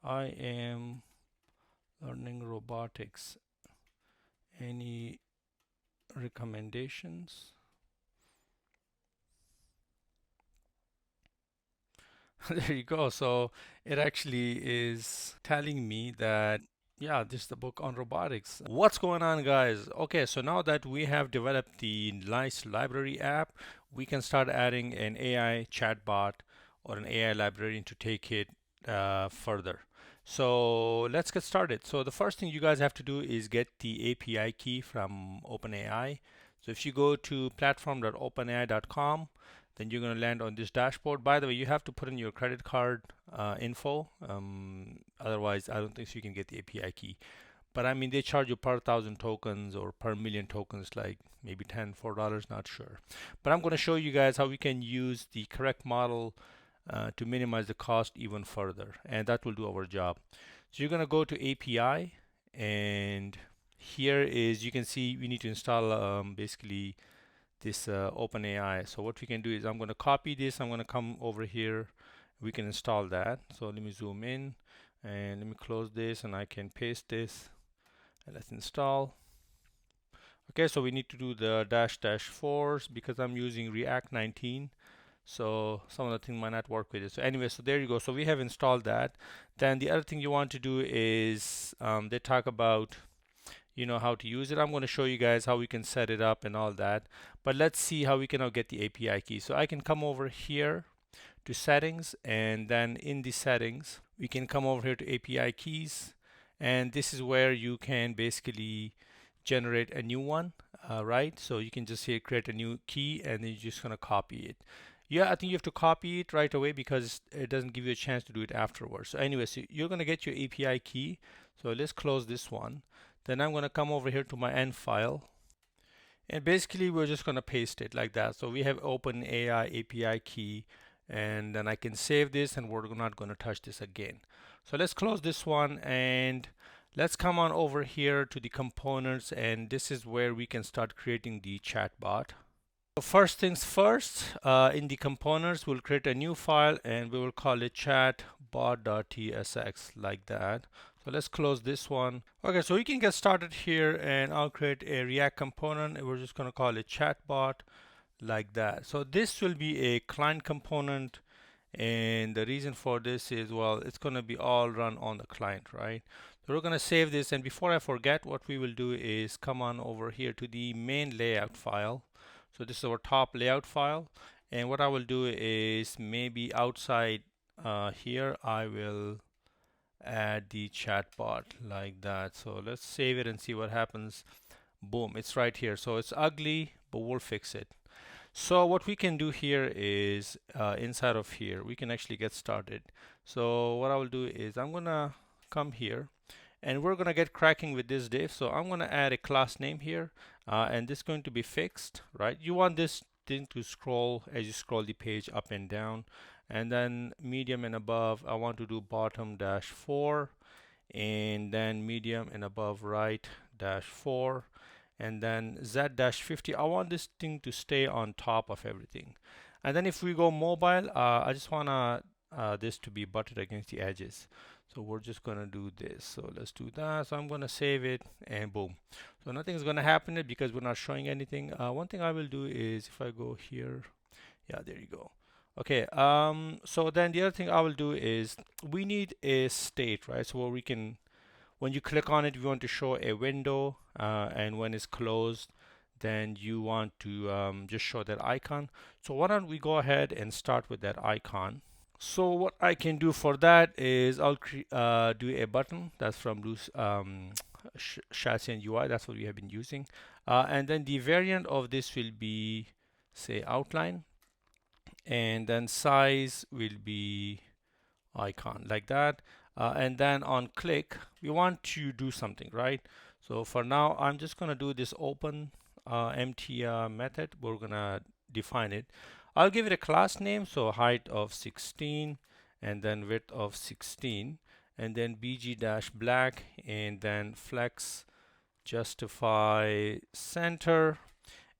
I am learning robotics. Any recommendations? There you go. So it actually is telling me that, yeah, this is the book on robotics. What's going on, guys? Okay, so now that we have developed the nice library app, we can start adding an AI chatbot or an AI librarian to take it further. So let's get started. So the first thing you guys have to do is get the API key from OpenAI. So if you go to platform.openai.com, then you're going to land on this dashboard. By the way, you have to put in your credit card info. Otherwise, I don't think you can get the API key. But I mean, they charge you per 1,000 tokens or per million tokens, like maybe $4, not sure. But I'm going to show you guys how we can use the correct model to minimize the cost even further, and that will do our job. So you're going to go to API, and here is, you can see we need to install basically this OpenAI. So what we can do is, I'm going to copy this. I'm going to come over here. We can install that. So let me zoom in and let me close this, and I can paste this and let's install. Okay, so we need to do the --4s because I'm using React 19. So some of the things might not work with it. So anyway, so there you go. So we have installed that. Then the other thing you want to do is they talk about how to use it. I'm going to show you guys how we can set it up and all that. But let's see how we can now get the API key. So I can come over here to settings, and then in the settings, we can come over here to API keys. And this is where you can basically generate a new one, right? So you can just here create a new key, and then you're just going to copy it. Yeah, I think you have to copy it right away because it doesn't give you a chance to do it afterwards. So anyway, so you're going to get your API key. So let's close this one. Then I'm going to come over here to my end file, and basically we're just going to paste it like that. So we have OpenAI API key, and then I can save this, and we're not going to touch this again. So let's close this one, and let's come on over here to the components, and this is where we can start creating the chatbot. So first things first, in the components, we'll create a new file and we will call it chatbot.tsx like that. So let's close this one. Okay, so we can get started here, and I'll create a React component, and we're just going to call it chatbot like that. So this will be a client component, and the reason for this is, well, it's going to be all run on the client, right? So we're going to save this, and before I forget, what we will do is come on over here to the main layout file. So this is our top layout file, and what I will do is, maybe outside here I will add the chatbot like that. So let's save it and see what happens. Boom, it's right here. So it's ugly, but we'll fix it. So what we can do here is, inside of here we can actually get started. So what I will do is, I'm gonna come here, and we're gonna get cracking with this div. So I'm gonna add a class name here, and this is going to be fixed, right? You want this thing to scroll as you scroll the page up and down, and then medium and above I want to do bottom -4, and then medium and above right -4, and then Z-50. I want this thing to stay on top of everything. And then if we go mobile, I just wanna this to be butted against the edges. So we're just gonna do this. So let's do that. So I'm gonna save it, and boom. So nothing's gonna happen because we're not showing anything. One thing I will do is, if I go here, yeah, there you go. Okay, so then the other thing I will do is, we need a state, right? So where we can, when you click on it, we want to show a window, and when it's closed, then you want to just show that icon. So why don't we go ahead and start with that icon. So what I can do for that is, I'll do a button that's from loose chassis and UI. That's what we have been using, and then the variant of this will be, say, outline, and then size will be icon like that. And then on click, we want to do something, right? So for now, I'm just going to do this open empty method. We're going to define it. I'll give it a class name, so height of 16, and then width of 16, and then bg-black, and then flex justify center,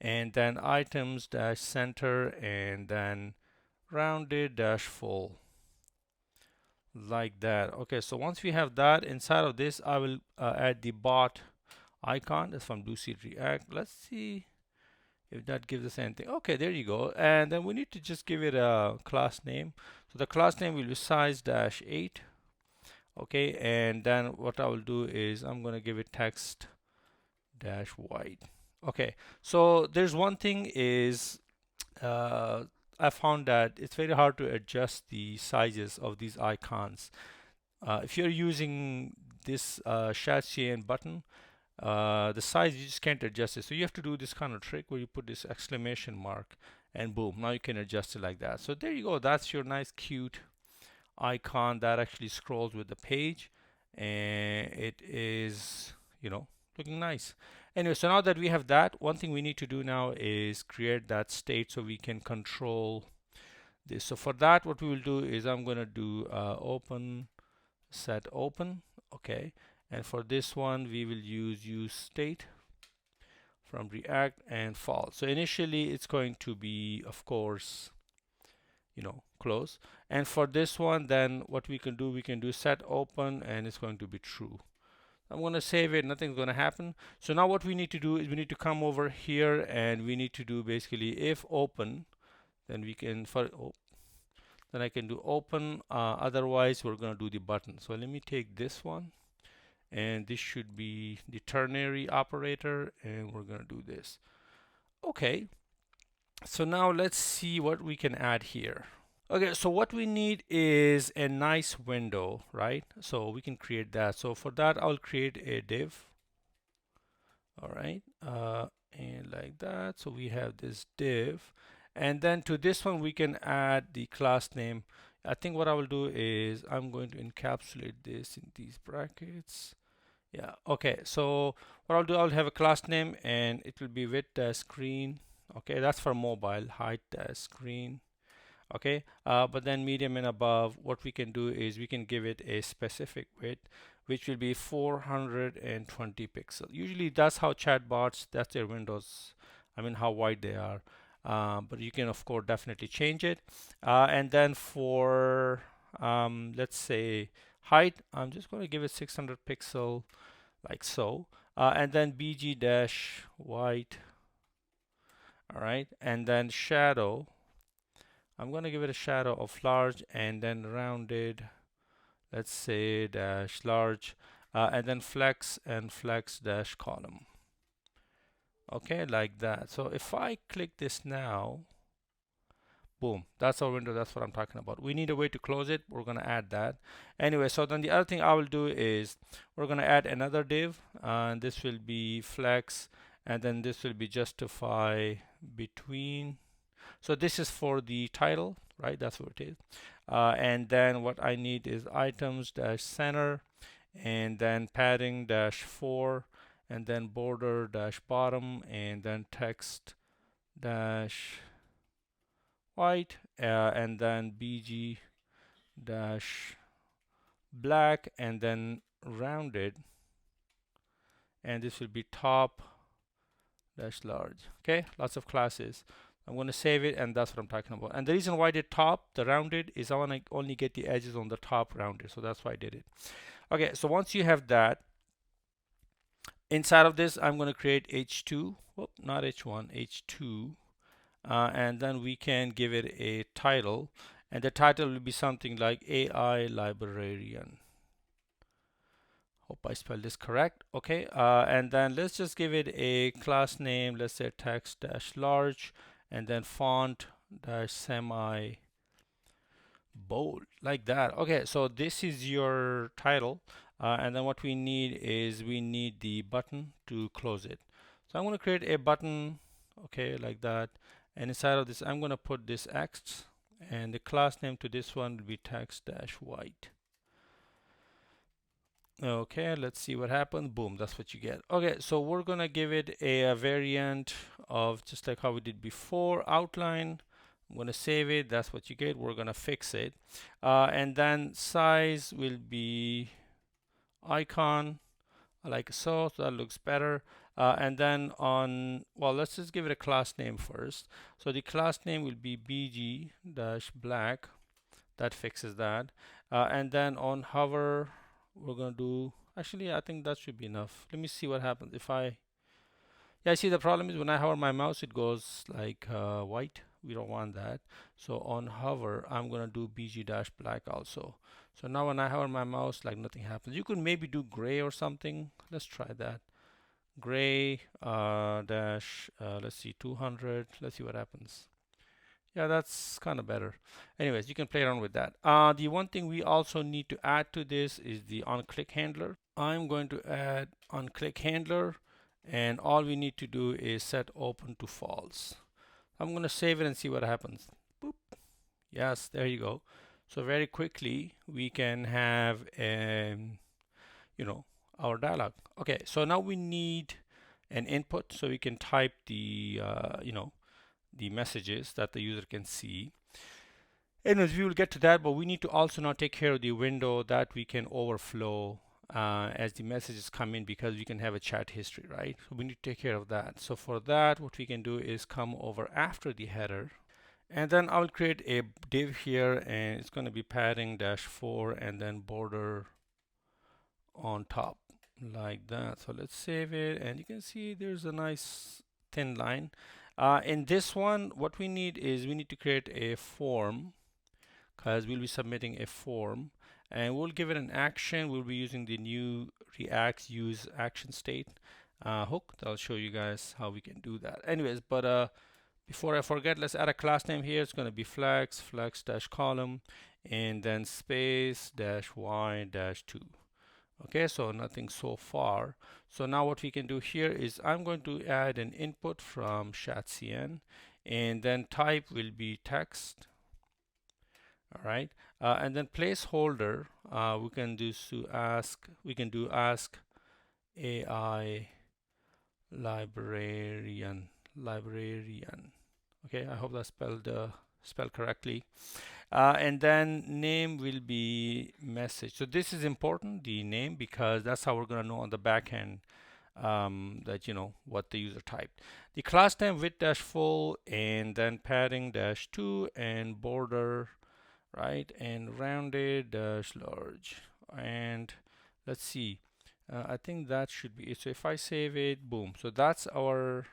and then items-center, and then rounded-full like that. Okay, so once we have that, inside of this I will add the bot icon. That's from do seed react. Let's see if that gives us anything. Okay, there you go. And then we need to just give it a class name. So the class name will be size dash 8. Okay, and then what I will do is I'm going to give it text dash white. Okay, so there's one thing is uh, I found that it's very hard to adjust the sizes of these icons. If you're using this Chatbot button, the size you just can't adjust it. So you have to do this kind of trick where you put this exclamation mark and boom, now you can adjust it like that. So there you go. That's your nice cute icon that actually scrolls with the page, and it is, you know, looking nice. Anyway, so now that we have that, one thing we need to do now is create that state so we can control this. So for that, what we will do is I'm going to do open set open. Okay, and for this one we will use state from React and false. So initially it's going to be, of course, you know, close. And for this one, then what we can do set open, and it's going to be true. I'm going to save it, nothing's going to happen. So now what we need to do is we need to come over here and we need to do basically if open, then we can then I can do open, otherwise we're going to do the button. So let me take this one, and this should be the ternary operator, and we're going to do this. Okay, so now let's see what we can add here. Okay, so what we need is a nice window, right? So we can create that. So for that, I'll create a div. All right, and like that. So we have this div, and then to this one we can add the class name. I think what I will do is I'm going to encapsulate this in these brackets. Yeah, okay. So what I'll do, I'll have a class name, and it will be width screen. Okay, that's for mobile, height screen. Okay, but then medium and above, what we can do is we can give it a specific width, which will be 420 pixels. Usually that's how chatbots, that's their windows, I mean how wide they are. But you can of course definitely change it. And then for let's say height, I'm just going to give it 600 pixel like so. And then bg dash white. All right, and then shadow, I'm going to give it a shadow of large, and then rounded, let's say dash large, and then flex and flex dash column. Okay, like that. So if I click this now, boom, that's our window. That's what I'm talking about. We need a way to close it. We're going to add that. Anyway, so then the other thing I will do is we're going to add another div, and this will be flex, and then this will be justify between. So this is for the title, right? That's what it is. And then what I need is items dash center, and then padding dash 4, and then border dash bottom, and then text dash white, and then bg dash black, and then rounded, and this will be top dash large. Okay, lots of classes. I'm going to save it, and that's what I'm talking about. And the reason why I did top, the rounded, is I want to only get the edges on the top rounded. So that's why I did it. Okay, so once you have that, inside of this, I'm going to create H2. Whoop, not H1, H2. And then we can give it a title. And the title will be something like AI Librarian. Hope I spelled this correct. Okay, and then let's just give it a class name. Let's say text dash large, and then font dash semi bold, like that. Okay, so this is your title, and then what we need is we need the button to close it. So I'm going to create a button, okay, like that, and inside of this I'm going to put this X, and the class name to this one will be text dash white. Okay, let's see what happens. Boom, that's what you get. Okay, so we're gonna give it a variant of just like how we did before, outline. I'm gonna save it. That's what you get. We're gonna fix it, and then size will be icon like so. So that looks better. And then on, well, let's just give it a class name first. So the class name will be bg dash black. That fixes that. And then on hover, we're going to do, actually, I think that should be enough. Let me see what happens if I, yeah, see the problem is when I hover my mouse, it goes like white. We don't want that. So on hover, I'm going to do BG dash black also. So now when I hover my mouse, like nothing happens. You could maybe do gray or something. Let's try that. Gray dash, let's see, 200. Let's see what happens. Yeah, that's kind of better. Anyways, you can play around with that. The one thing we also need to add to this is the on-click handler. I'm going to add on-click handler, and all we need to do is set open to false. I'm going to save it and see what happens. Boop. Yes, there you go. So very quickly we can have you know, our dialog. Okay, so now we need an input so we can type the you know, the messages that the user can see. Anyways, we will get to that, but we need to also now take care of the window that we can overflow as the messages come in, because we can have a chat history, right? So we need to take care of that. So for that, what we can do is come over after the header, and then I'll create a div here, and it's going to be padding -4 and then border on top like that. So let's save it, and you can see there's a nice thin line. In this one, what we need is we need to create a form, because we'll be submitting a form, and we'll give it an action. We'll be using the new React use action state hook. I'll show you guys how we can do that. Anyways, but before I forget, let's add a class name here. It's going to be flex dash column, and then space dash y dash 2. Okay, so nothing so far. So now what we can do here is I'm going to add an input from chatcn, and then type will be text. All right, and then placeholder we can do ask AI librarian. Okay, I hope that's spelled correctly. And then name will be message. So this is important, the name, because that's how we're going to know on the back end that you know what the user typed. The class name width dash full, and then padding -2, and border, right, and rounded dash large. And let's see, I think that should be it. So if I save it, boom. So that's our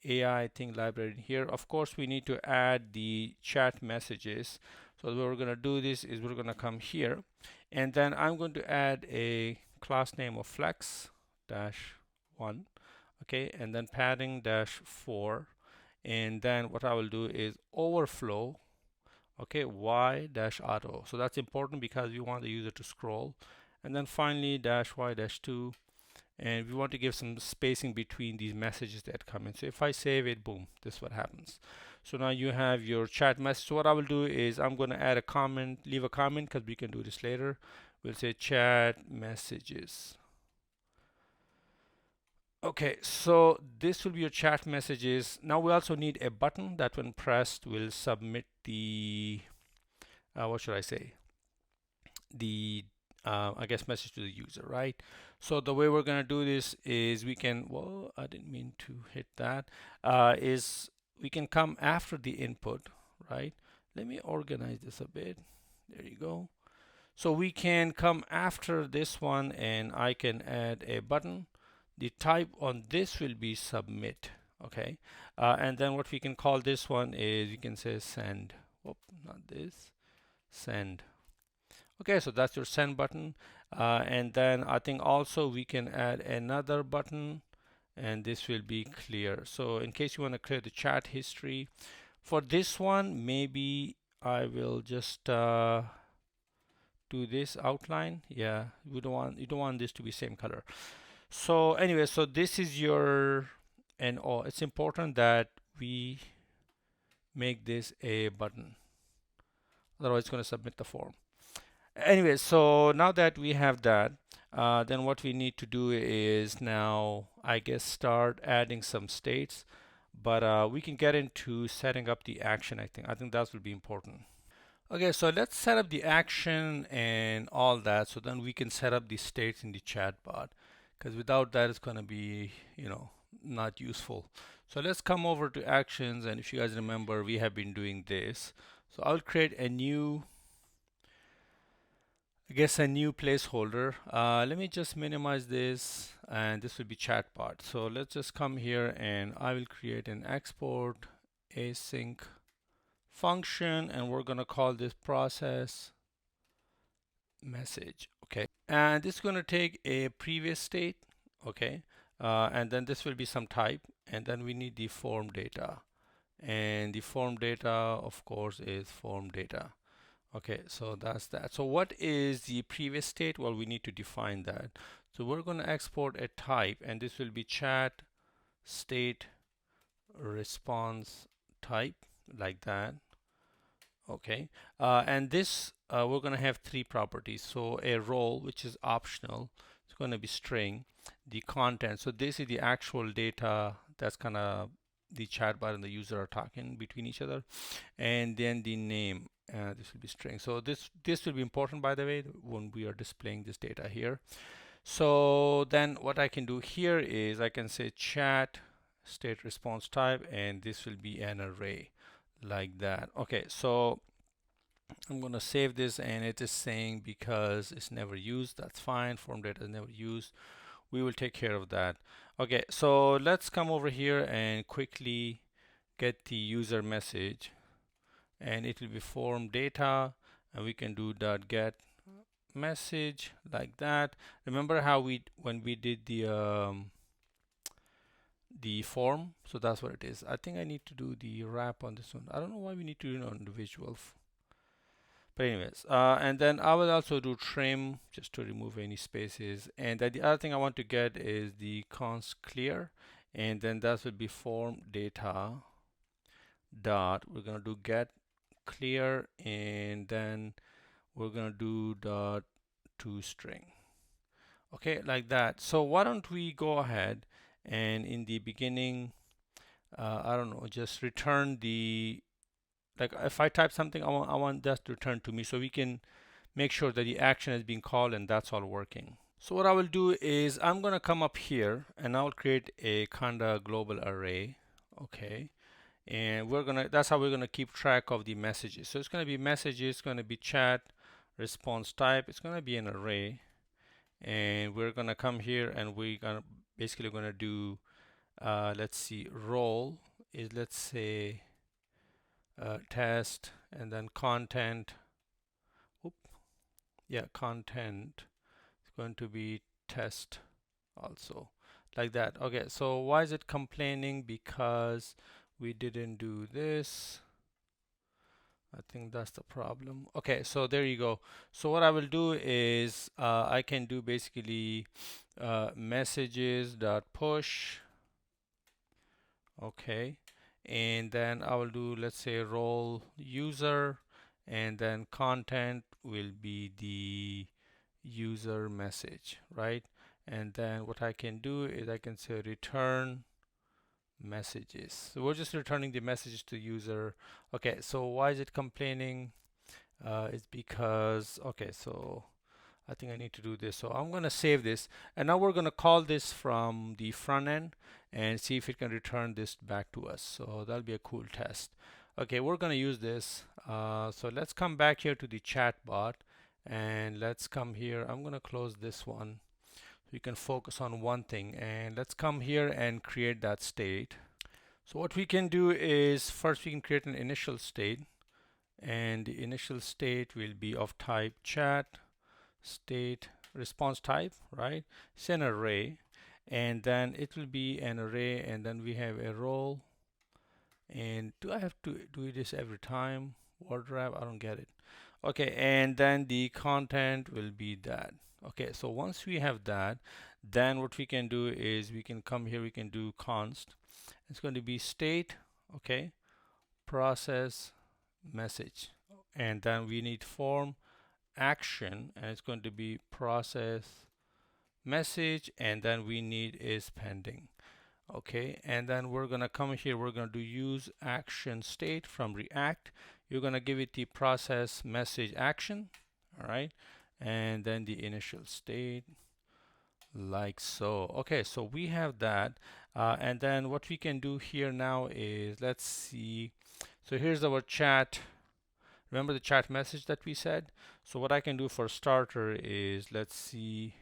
AI thing library here. Of course, we need to add the chat messages. So what we're going to do this is we're going to come here, and then I'm going to add a class name of flex -1, okay, and then padding -4, and then what I will do is overflow, okay, y -auto. So that's important because we want the user to scroll, and then finally -y -2, and we want to give some spacing between these messages that come in. So if I save it, boom, this is what happens. So now you have your chat message. So what I will do is I'm going to add a comment, leave a comment, because we can do this later. We'll say chat messages. Okay, so this will be your chat messages. Now we also need a button that when pressed will submit the what should I say, the I guess message to the user, right? So the way we're going to do this is we can, well, I didn't mean to hit that, is we can come after the input, right? Let me organize this a bit. There you go. So we can come after this one, and I can add a button. The type on this will be submit, okay? And then what we can call this one is, you can say send. Whoop, not this, send. Okay, so that's your send button. And then I think also we can add another button, and this will be clear. So in case you want to clear the chat history, for this one, maybe I will just do this outline. Yeah, you don't want this to be same color. So anyway, so this is your, and oh, it's important that we make this a button. Otherwise, it's going to submit the form. Anyway, so now that we have that, then what we need to do is now, I guess, start adding some states. But we can get into setting up the action. I think that will be important. Okay, so let's set up the action and all that, so then we can set up the states in the chatbot, because without that it's going to be, you know, not useful. So let's come over to actions, and if you guys remember, we have been doing this. So I'll create a new I guess a new placeholder. Let me just minimize this, and this will be chatbot. So let's just come here and I will create an export async function, and we're going to call this process message. Okay, and this is going to take a previous state. Okay, and then this will be some type, and then we need the form data, and the form data of course is form data. Okay, so that's that. So what is the previous state? Well, we need to define that. So we're going to export a type, and this will be chat state response type, like that. Okay, and this we're going to have three properties. So a role, which is optional, it's going to be string. The content, so this is the actual data that's kind of the chatbot and the user are talking between each other, and then the name. This will be string. So this will be important, by the way, when we are displaying this data here. So then what I can do here is I can say chat state response type, and this will be an array, like that. Okay, so I'm going to save this, and it is saying because it's never used. That's fine. Form data is never used. We will take care of that. Okay, so let's come over here and quickly get the user message, and it will be form data, and we can do .get message, like that. Remember how when we did the form? So that's what it is. I think I need to do the wrap on this one. I don't know why we need to do it on the visual. But anyways, and then I will also do trim just to remove any spaces. And then the other thing I want to get is the const clear, and then that will be form data dot. We're gonna do get clear, and then we're gonna do dot toString. Okay, like that. So why don't we go ahead and in the beginning, I don't know, just return the, like if I type something, I want that to return to me, so we can make sure that the action is being called and that's all working. So what I will do is I'm going to come up here and I'll create a kind of global array. Okay, and that's how we're going to keep track of the messages. So it's going to be messages, going to be chat response type, it's going to be an array, and we're going to come here and we're going to basically going to do let's see, role is, let's say, test, and then content. Yeah, content is going to be test also, like that. Okay, so why is it complaining? Because we didn't do this. I think that's the problem. Okay, so there you go. So what I will do is I can do basically messages dot push. Okay, and then I will do, let's say, role user, and then content will be the user message, right? And then what I can do is I can say return messages. So we're just returning the messages to user. Okay, so why is it complaining? It's because, okay, so I think I need to do this. So I'm going to save this, and now we're going to call this from the front end and see if it can return this back to us. So that'll be a cool test. Okay, we're going to use this. So let's come back here to the chatbot, and let's come here. I'm going to close this one so you can focus on one thing, and let's come here and create that state. So what we can do is first we can create an initial state, and the initial state will be of type chat state response type, right? It's an array, and then it will be an array, and then we have a role. And do I have to do this every time? Word wrap, I don't get it. Okay, and then the content will be that. Okay, so once we have that, then what we can do is we can come here, we can do const. It's going to be state, okay, process message, and then we need form action, and it's going to be process message, and then we need is pending. Okay, and then we're going to come here, we're going to do use action state from React. You're going to give it the process message action, all right, and then the initial state, like so. Okay, so we have that, and then what we can do here now is, let's see, so here's our chat. Remember the chat message that we said? So what I can do for starter is, let's see.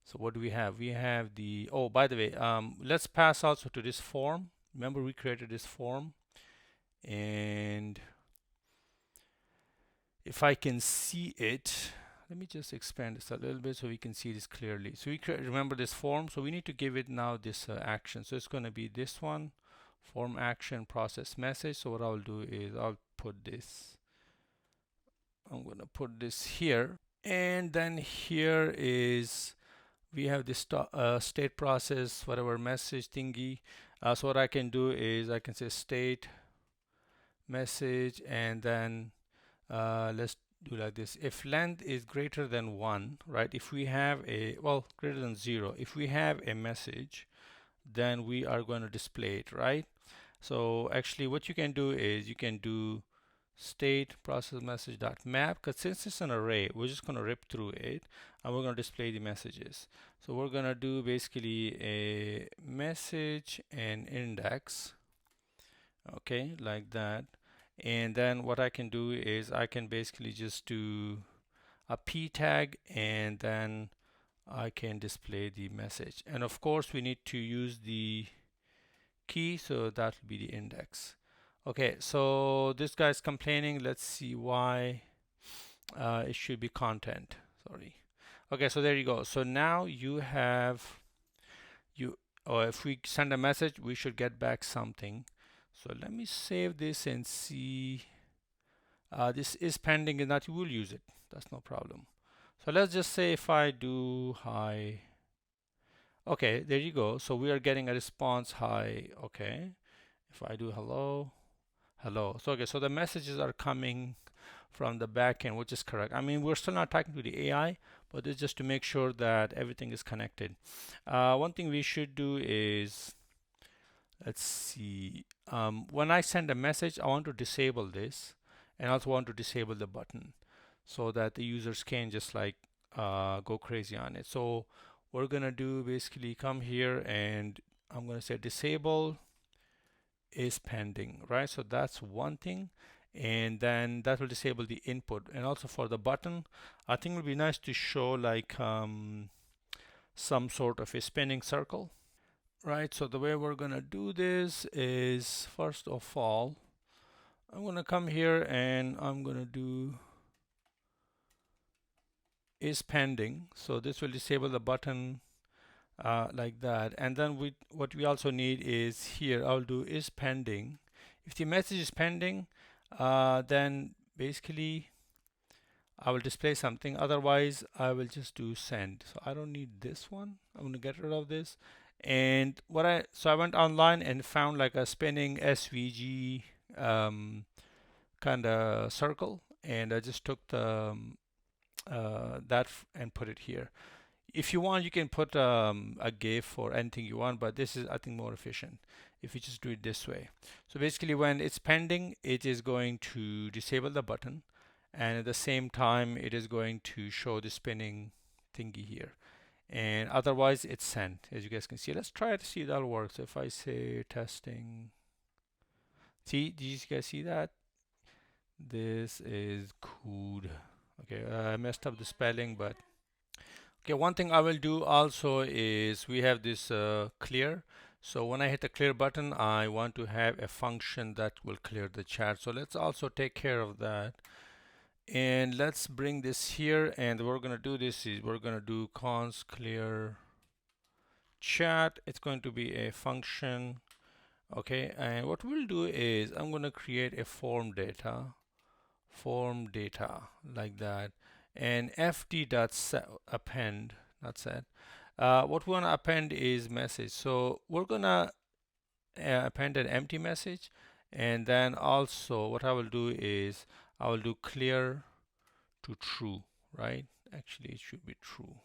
So what do we have? We have the, oh, by the way, let's pass also to this form. Remember we created this form, and if I can see it, let me just expand this a little bit so we can see this clearly. So we remember this form, so we need to give it now this action. So it's going to be this one, form action process message. So what I'll do is I'll put this, I'm going to put this here, and then here is, we have this state process, whatever message thingy. So what I can do is I can say state message, and then let's do like this. If length is greater than 1, right? If we have a, well, greater than 0, if we have a message, then we are going to display it, right? So actually what you can do is you can do state process message dot map, because since it's an array, we're just going to rip through it and we're going to display the messages. So we're going to do basically a message and index, okay, like that. And then what I can do is I can basically just do a p tag, and then I can display the message. And of course we need to use the key, so that will be the index. Okay, so this guy's complaining. Let's see why. It should be content, sorry. Okay, so there you go. So now you have, or if we send a message, we should get back something. So let me save this and see. This is pending, and that you will use it. That's no problem. So let's just say if I do hi. Okay, there you go. So we are getting a response hi. Okay. If I do hello, hello. So okay, so the messages are coming from the backend, which is correct. I mean, we're still not talking to the AI, but it's just to make sure that everything is connected. One thing we should do is, let's see, when I send a message, I want to disable this, and also want to disable the button so that the users can just like go crazy on it. So we're gonna do basically come here, and I'm gonna say disable is pending, right? So that's one thing, and then that will disable the input. And also for the button, I think it would be nice to show like some sort of a spinning circle, right? So the way we're gonna do this is, first of all, I'm gonna come here and I'm gonna do is pending. So this will disable the button like that. And then what we also need is here, I'll do is pending. If the message is pending, then basically I will display something. Otherwise, I will just do send. So I don't need this one. I'm going to get rid of this. And so I went online and found like a spinning SVG kind of circle, and I just took the that and put it here. If you want, you can put a GIF or anything you want, but this is, I think, more efficient if you just do it this way. So basically when it's pending, it is going to disable the button, and at the same time it is going to show the spinning thingy here, and otherwise it's sent, as you guys can see. Let's try to see if that works. If I say testing, see, did you guys see that? This is code. Okay, I messed up the spelling, but okay, one thing I will do also is we have this clear. So when I hit the clear button, I want to have a function that will clear the chat. So let's also take care of that. And let's bring this here, and we're gonna do this is we're gonna do const clear chat. It's going to be a function. Okay, and what we'll do is I'm gonna create a form data like that, and fd.append, not set. What we want to append is message. So we're gonna append an empty message, and then also what I will do is I will do clear to true, right? Actually, it should be true.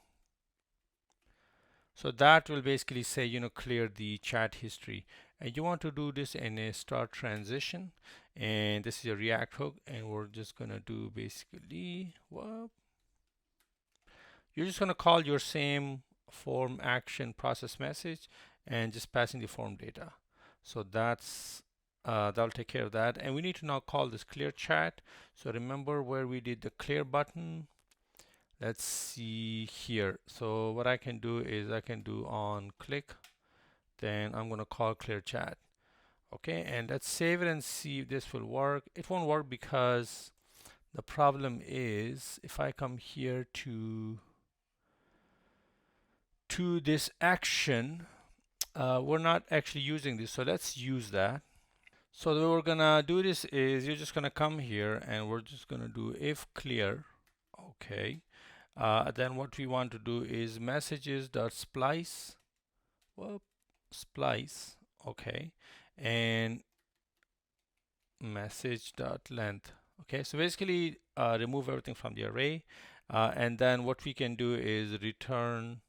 So that will basically say, clear the chat history. And you want to do this in a start transition, and this is a React hook, and we're just gonna do basically you're just gonna call your same form action process message and just passing the form data. So that's that'll take care of that. And we need to now call this clear chat. So remember where we did the clear button. Let's see here. So what I can do is I can do on click, then I'm going to call clear chat. Okay, and let's save it and see if this will work. It won't work because the problem is if I come here to this action, we're not actually using this. So let's use that. So the way we're gonna do this is you're just gonna come here and we're just gonna do if clear. Okay. Then what we want to do is messages.splice. Whoop, splice. Okay. And message.length. Okay. So basically remove everything from the array. And then what we can do is return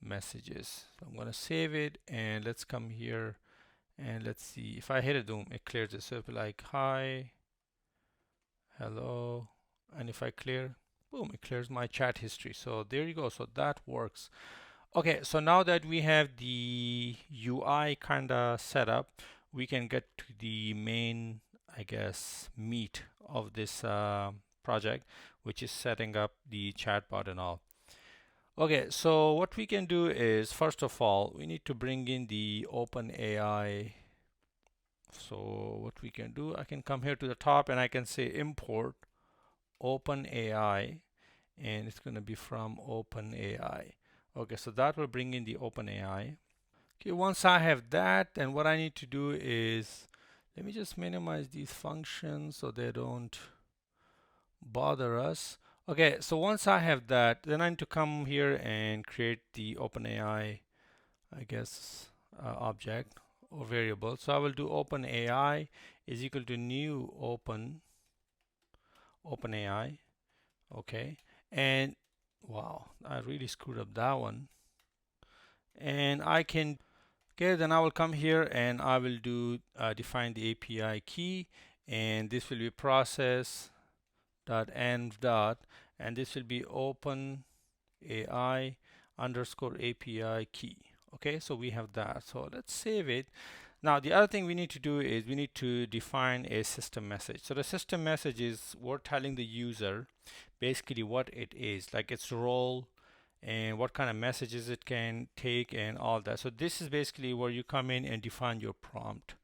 messages. So I'm gonna save it and let's come here. And let's see if I hit a boom, it clears it. So it'll be like hi, hello, and if I clear, boom, it clears my chat history. So there you go. So that works. Okay, so now that we have the UI kind of set up, we can get to the main, I guess, meat of this project, which is setting up the chatbot and all. Okay, so what we can do is, first of all, we need to bring in the OpenAI. So what we can do, I can come here to the top and I can say import OpenAI, and it's going to be from OpenAI. Okay, so that will bring in the OpenAI. Okay, once I have that, then what I need to do is, let me just minimize these functions so they don't bother us. Okay, so once I have that, then I need to come here and create the OpenAI, I guess, object or variable. So I will do OpenAI is equal to new OpenAI. Okay, and wow, I really screwed up that one. And I can, okay, then I will come here and I will do define the API key, and this will be process dot env dot, and this will be OpenAI underscore API key. Okay, so we have that. So let's save it. Now the other thing we need to do is we need to define a system message. So the system message is we're telling the user basically what it is, like its role and what kind of messages it can take and all that. So this is basically where you come in and define your prompt.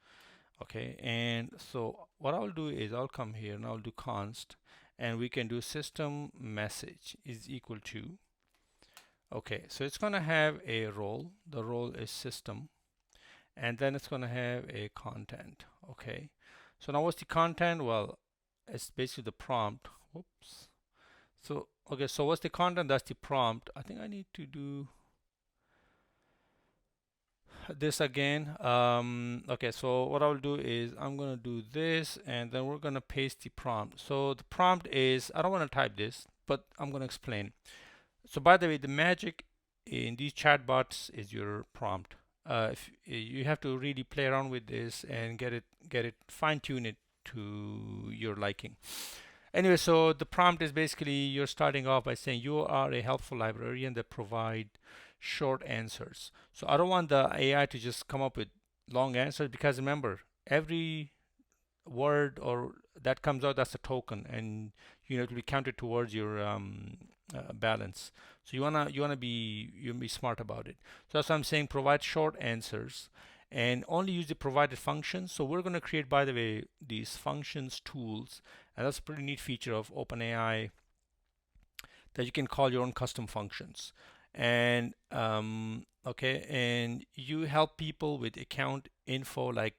Okay, and so what I'll do is I'll come here and I'll do const, and we can do system message is equal to, okay, so it's going to have a role. The role is system, and then it's going to have a content. Okay, so now what's the content? Well, it's basically the prompt. Whoops. So okay, so what's the content? That's the prompt. I think I need to do this again. Okay, so what I'll do is I'm gonna do this, and then we're gonna paste the prompt. So the prompt is, I don't want to type this, but I'm gonna explain. So by the way, the magic in these chatbots is your prompt. If you have to really play around with this and get it fine-tune it to your liking. Anyway, so the prompt is basically you're starting off by saying you are a helpful librarian that provide short answers. So I don't want the AI to just come up with long answers, because remember, every word or that comes out, that's a token, and you know, it will be counted towards your balance. So you wanna be smart about it. So that's why I'm saying provide short answers and only use the provided functions. So we're going to create, by the way, these functions tools, and that's a pretty neat feature of OpenAI, that you can call your own custom functions. And okay, and you help people with account info like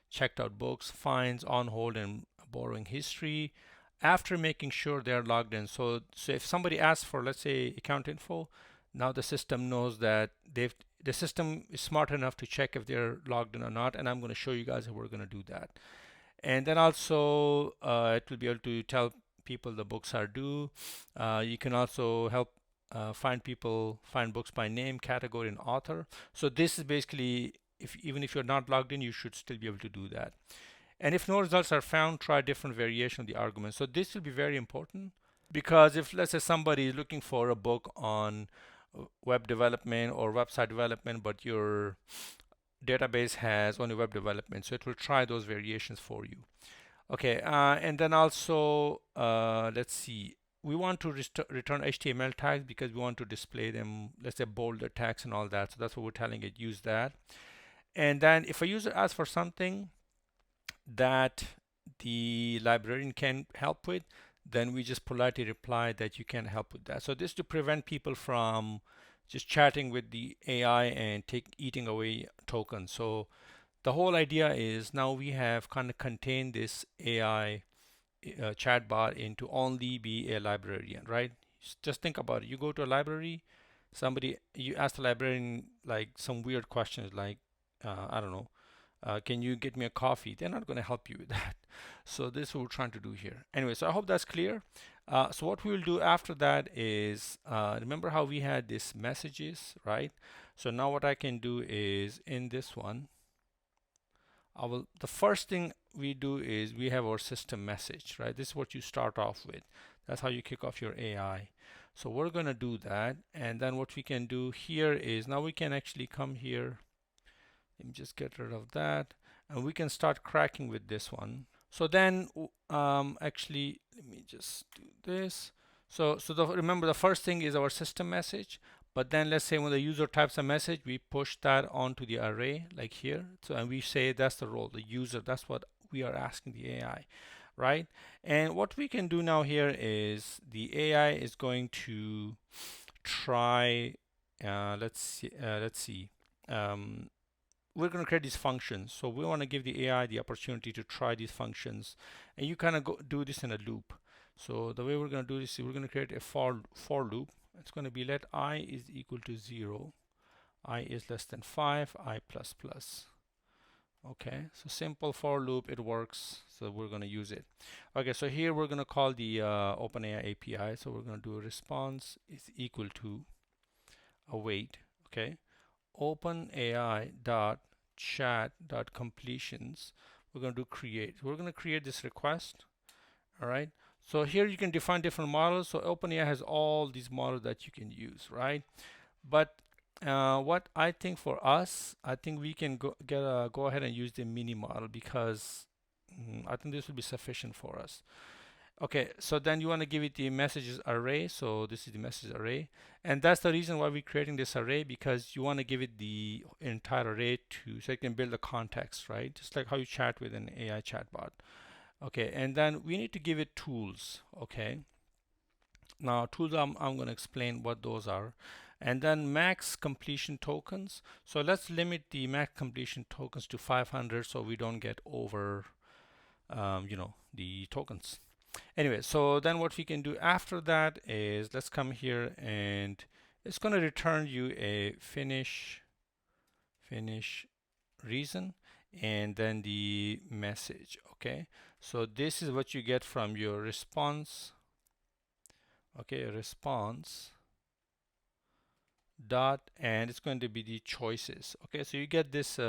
checked out books, fines, on hold, and borrowing history, after making sure they're logged in. So if somebody asks for, let's say, account info, now the system knows that the system is smart enough to check if they're logged in or not, and I'm going to show you guys how we're going to do that. And then also it will be able to tell people the books are due. You can also help find books by name, category, and author. So this is basically, even if you're not logged in, you should still be able to do that. And if no results are found, try different variation of the argument. So this will be very important, because if, let's say, somebody is looking for a book on web development or website development, but database has only web development, so it will try those variations for you. Okay, and then also let's see, we want to return HTML tags because we want to display them, let's say bolder tags and all that. So that's what we're telling it, use that. And then if a user asks for something that the librarian can help with, then we just politely reply that you can't help with that. So this to prevent people from just chatting with the AI and eating away tokens. So the whole idea is now we have kind of contained this AI chatbot into only be a librarian, right? Just think about it. You go to a library, you ask the librarian like some weird questions like, I don't know, can you get me a coffee? They're not going to help you with that. So this is what we're trying to do here. Anyway, so I hope that's clear. So what we will do after that is, remember how we had this messages, right? So now what I can do is in this one, the first thing we do is we have our system message, right? This is what you start off with. That's how you kick off your AI. So we're going to do that. And then what we can do here is now we can actually come here. Let me just get rid of that. And we can start cracking with this one. So then actually, let me just do this. So remember the first thing is our system message. But then let's say when the user types a message, we push that onto the array like here. So and we say that's the role, the user, that's what we are asking the AI, right? And what we can do now here is the AI is going to try, let's see, we're going to create these functions. So we want to give the AI the opportunity to try these functions. And you kind of do this in a loop. So the way we're going to do this is we're going to create a for loop. It's going to be let I is equal to 0, I is less than 5, I plus plus. Okay, so simple for loop, it works, so we're going to use it. Okay, so here we're going to call the OpenAI API. So we're going to do a response is equal to await. Okay, OpenAI dot chat dot completions. We're going to do create. We're going to create this request. All right. So here you can define different models. So OpenAI has all these models that you can use, right? But what I think for us, I think we can go ahead and use the mini model because I think this will be sufficient for us. Okay, so then you want to give it the messages array. So this is the message array. And that's the reason why we're creating this array, because you want to give it the entire array so it can build a context, right? Just like how you chat with an AI chatbot. Okay, and then we need to give it tools. Okay, now tools, I'm going to explain what those are. And then max completion tokens. So let's limit the max completion tokens to 500 so we don't get over the tokens. Anyway, so then what we can do after that is let's come here and it's going to return you a finish reason and then the message. Okay, so this is what you get from your response. Okay, response dot, and it's going to be the choices. Okay, so you get this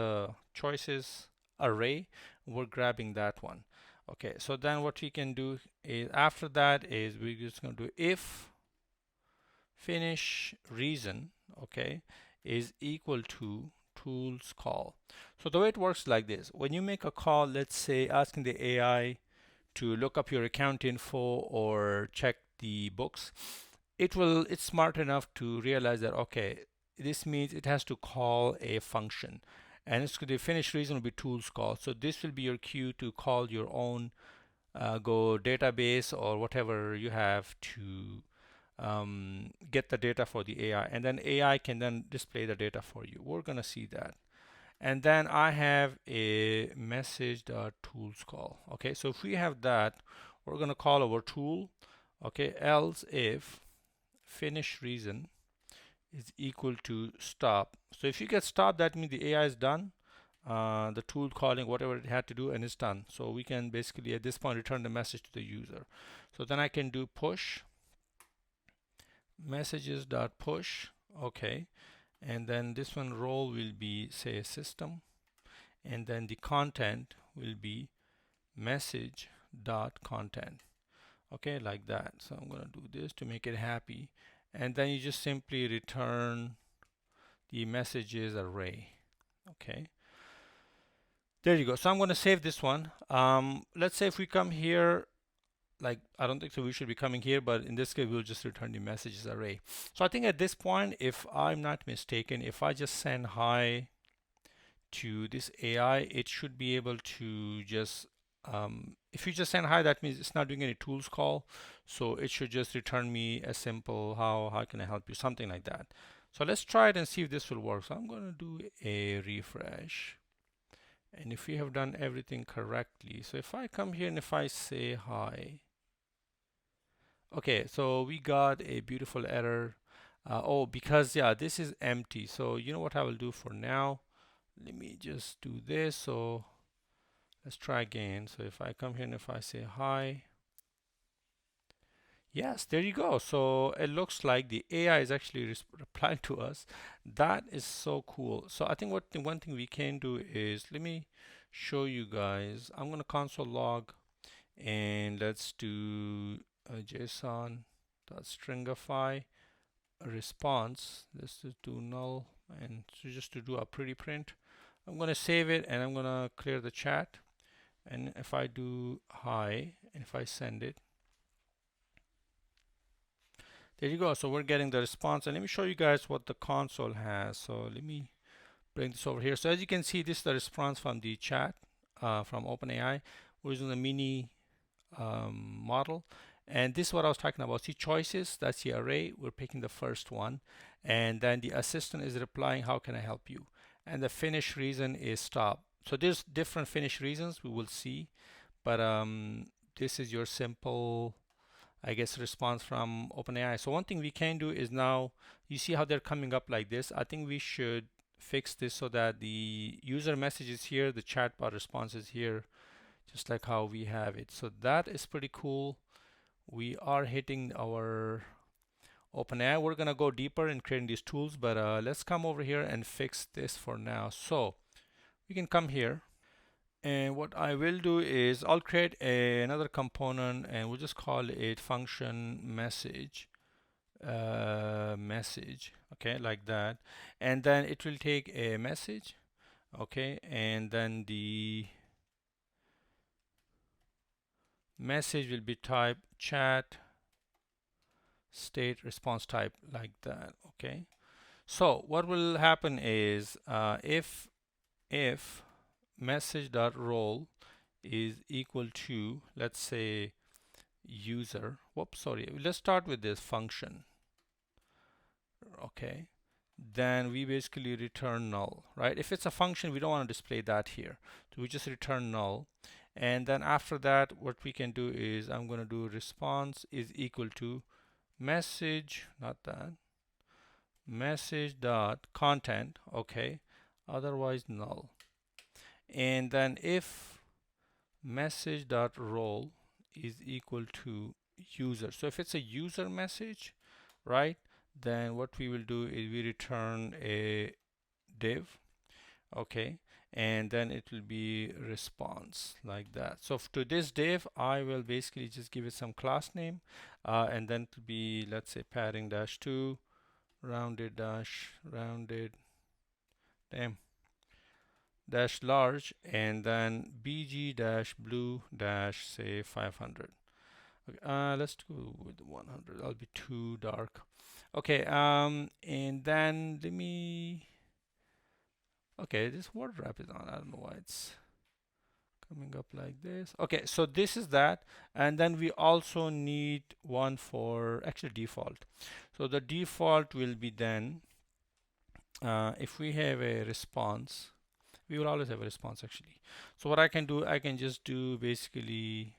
choices array. We're grabbing that one. Okay, so then what we can do is after that is we're just going to do if finish reason, okay, is equal to tools call. So the way it works like this: when you make a call, let's say asking the AI to look up your account info or check the books, it's smart enough to realize that okay, this means it has to call a function, and the finish reason will be tools call. So this will be your cue to call your own go database or whatever you have to get the data for the AI, and then AI can then display the data for you. We're gonna see that. And then I have a message.tools call. Okay, so if we have that, we're gonna call our tool. Okay, else if finish reason is equal to stop. So if you get stop, that means the AI is done. The tool calling whatever it had to do and it's done. So we can basically at this point return the message to the user. So then I can do push messages.push. Okay, and then this one role will be say system, and then the content will be message.content. Okay, like that. So I'm going to do this to make it happy, and then you just simply return the messages array. Okay, There you go. So I'm going to save this one. Let's say if we come here, like I don't think so we should be coming here, but in this case we'll just return the messages array. So I think at this point, if I'm not mistaken, if I just send hi to this AI, it should be able to just if you just send hi, that means it's not doing any tools call, so it should just return me a simple how can I help you, something like that. So let's try it and see if this will work. So I'm going to do a refresh, and if we have done everything correctly, so if I come here and if I say hi, okay, so we got a beautiful error. Oh, because yeah, this is empty. So you know what I will do for now? Let me just do this. So let's try again. So if I come here and if I say hi, yes, there you go. So it looks like the AI is actually replying to us. That is so cool. So I think what the one thing we can do is, let me show you guys. I'm going to console log, and let's do a JSON.stringify a response. Let's just do null, and so just to do a pretty print. I'm going to save it, and I'm going to clear the chat. And if I do hi, and if I send it, there you go. So we're getting the response. And let me show you guys what the console has. So let me bring this over here. So as you can see, this is the response from the chat from OpenAI. We're using the mini model. And this is what I was talking about. See choices, that's the array. We're picking the first one. And then the assistant is replying, how can I help you? And the finish reason is stop. So there's different finish reasons we will see. But this is your simple, I guess, response from OpenAI. So one thing we can do is now, you see how they're coming up like this. I think we should fix this so that the user message is here, the chatbot response is here, just like how we have it. So that is pretty cool. We are hitting our OpenAI. We're gonna go deeper in creating these tools, but let's come over here and fix this for now. So we can come here, and what I will do is I'll create another component, and we'll just call it function message. Message, okay, like that. And then it will take a message, okay, and then the message will be type chat state response type, like that. Okay, so what will happen is if message.role is equal to, let's say, user, whoops, sorry, let's start with this function, okay, then we basically return null, right? If it's a function, we don't want to display that here, so we just return null. And then after that, what we can do is I'm going to do response is equal to message, not that, message dot content, okay, otherwise null. And then if message dot role is equal to user, so if it's a user message, right, then what we will do is we return a div, okay, and then it will be response, like that. So to this div, I will basically just give it some class name, and then to be, let's say, padding dash 2 rounded dash rounded, damn, dash large, and then bg dash blue dash, say, 500. Okay, let's go with 100. That'll be too dark. Okay, and then let me, okay, this word wrap is on. I don't know why it's coming up like this. Okay, so this is that. And then we also need one for actually default. So the default will be then, if we have a response, we will always have a response actually. So what I can do, I can just do basically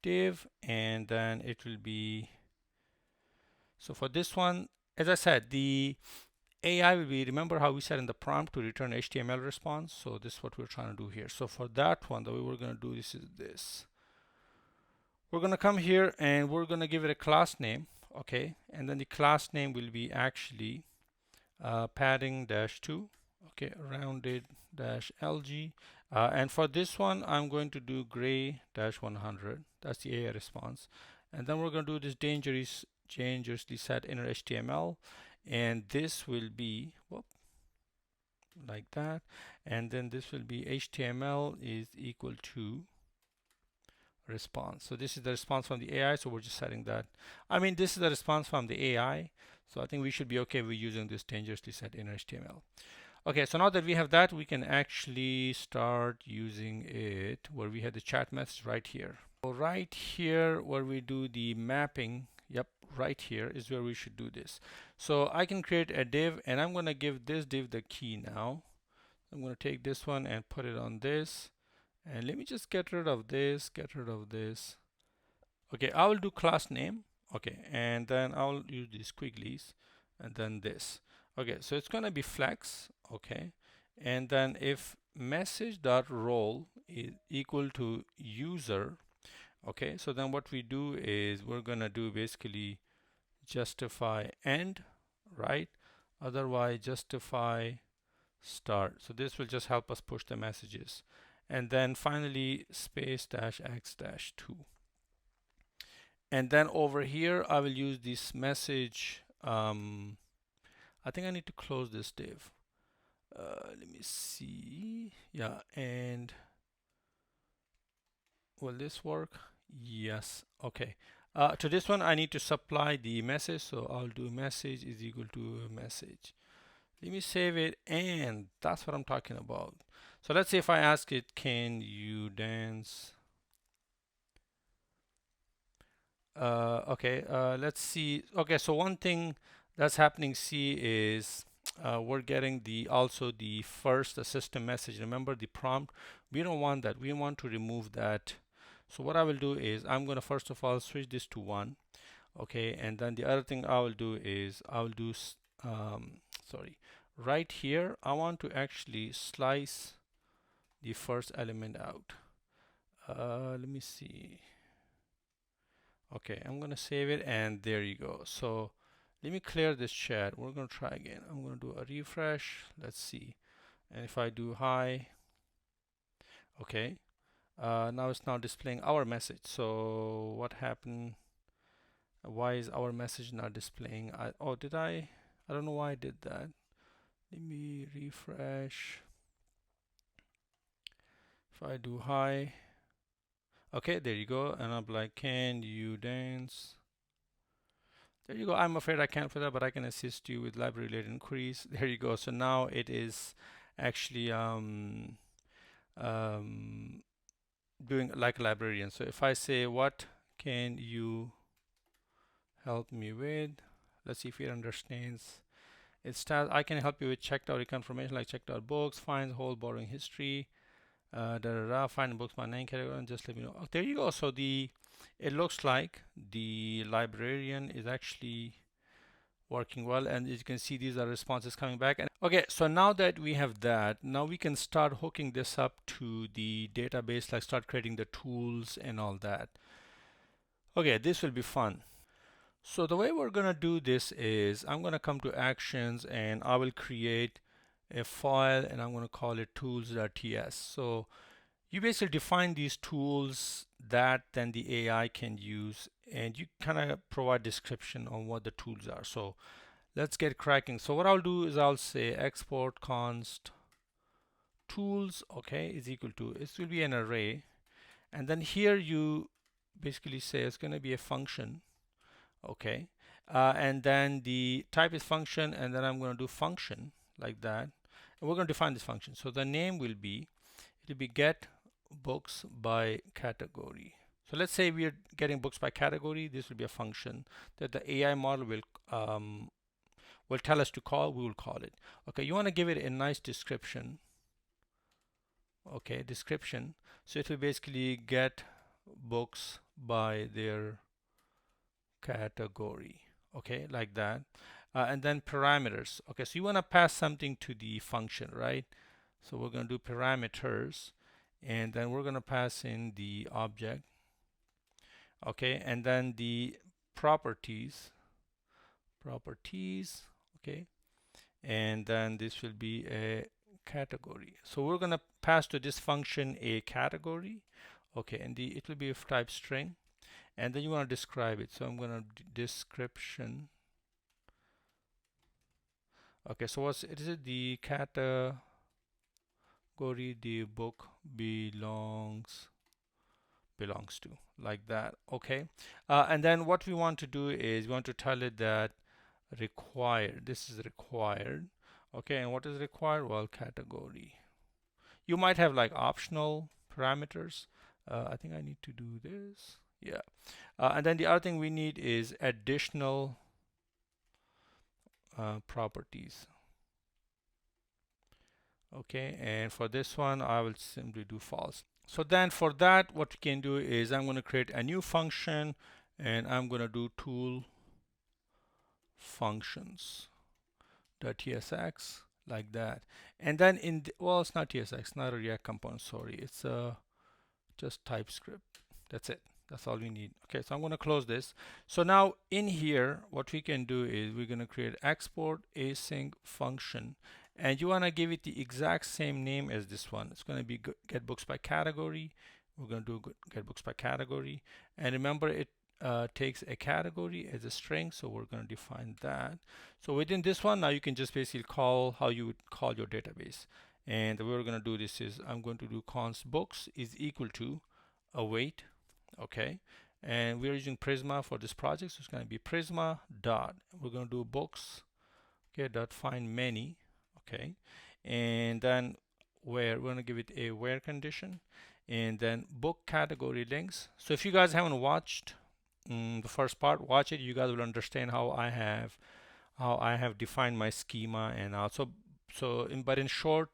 div, and then it will be, so for this one, as I said, the AI will be, remember how we said in the prompt to return HTML response? So this is what we're trying to do here. So for that one, the way we're going to do this is this. We're going to come here and we're going to give it a class name, okay? And then the class name will be actually padding dash 2, okay, rounded dash LG. And for this one, I'm going to do gray dash 100. That's the AI response. And then we're going to do this dangerously set inner HTML. And this will be, whoop, like that. And then this will be HTML is equal to response. So this is the response from the AI. So we're just setting that. I mean, this is the response from the AI. So I think we should be okay with using this dangerously set inner HTML. Okay, so now that we have that, we can actually start using it where we have the chat message right here. So right here where we do the mapping, yep, right here is where we should do this. So I can create a div and I'm going to give this div the key now. I'm going to take this one and put it on this. And let me just get rid of this, get rid of this. Okay, I will do class name. Okay, and then I'll use these squigglies and then this. Okay, so it's going to be flex. Okay, and then if message.role is equal to user. Okay, so then what we do is we're going to do basically justify end, right? Otherwise justify start. So this will just help us push the messages. And then finally space dash x dash 2. And then over here I will use this message. I think I need to close this div. Let me see. Yeah, and will this work? Yes. Okay. To this one I need to supply the message, so I'll do message is equal to message. Let me save it, and that's what I'm talking about. So let's say if I ask it, can you dance? Okay, let's see. Okay, so one thing that's happening, C, is we're getting also the first system message. Remember the prompt? We don't want that. We want to remove that. So what I will do is I'm going to first of all switch this to 1. Okay, and then the other thing I will do is I will do sorry, right here I want to actually slice the first element out. Let me see. Okay, I'm gonna save it, and there you go. So let me clear this chat. We're gonna try again. I'm gonna do a refresh. Let's see. And if I do hi, okay, now it's now displaying our message. So what happened? Why is our message not displaying? Oh, did I don't know why I did that. Let me refresh. If I do hi, okay, there you go. And I'm like, can you dance? There you go. I'm afraid I can't for that, but I can assist you with library related inquiries. There you go. So now it is actually doing like a librarian. So if I say, what can you help me with? Let's see if it understands. It starts, I can help you with checked out information like checked out books, finds, whole borrowing history, find books by name category, and just let me know. Oh, there you go. So it looks like the librarian is actually working well, and as you can see, these are responses coming back. And okay, so now that we have that, now we can start hooking this up to the database, like start creating the tools and all that. Okay, this will be fun. So the way we're gonna do this is I'm gonna come to actions and I will create a file and I'm gonna call it tools.ts. So you basically define these tools that then the AI can use, and you kind of provide description on what the tools are. So let's get cracking. So what I'll do is I'll say export const tools, okay, is equal to, it will be an array, and then here you basically say it's going to be a function, okay, and then the type is function, and then I'm going to do function like that, and we're going to define this function. So the name will be, it will be get books by category. So let's say we are getting books by category. This will be a function that the AI model will tell us to call. We will call it. Okay, you want to give it a nice description. Okay, description. So it will basically get books by their category. Okay, like that. And then parameters. Okay, so you want to pass something to the function, right? So we're going to do parameters, and then we're going to pass in the object. Okay, and then the properties. Okay, and then this will be a category. So we're going to pass to this function a category. Okay, and it will be of type string, and then you want to describe it. So I'm going to description. Okay, so what's it? Is it the category the book belongs to, like that? Okay, and then what we want to do is we want to tell it that required. This is required. Okay, and what is required? Well, category. You might have like optional parameters. I think I need to do this. Yeah. And then the other thing we need is additional properties. Okay, and for this one, I will simply do false. So then for that, what we can do is I'm going to create a new function and I'm going to do tool functions .tsx like that. And then well, it's not TSX, not a React component, sorry. It's just TypeScript. That's it. That's all we need. Okay, so I'm going to close this. So now in here, what we can do is we're going to create export async function, and you want to give it the exact same name as this one. It's going to be get books by category. We're going to do get books by category, and remember it takes a category as a string, so we're going to define that. So within this one, now you can just basically call how you would call your database. And the way we're going to do this is I'm going to do const books is equal to await. Okay, and we're using Prisma for this project, so it's going to be Prisma dot. We're going to do books. Okay, dot find many. Okay, and then where we're going to give it a where condition, and then book category links. So if you guys haven't watched the first part, watch it. You guys will understand how I have defined my schema, and also but in short,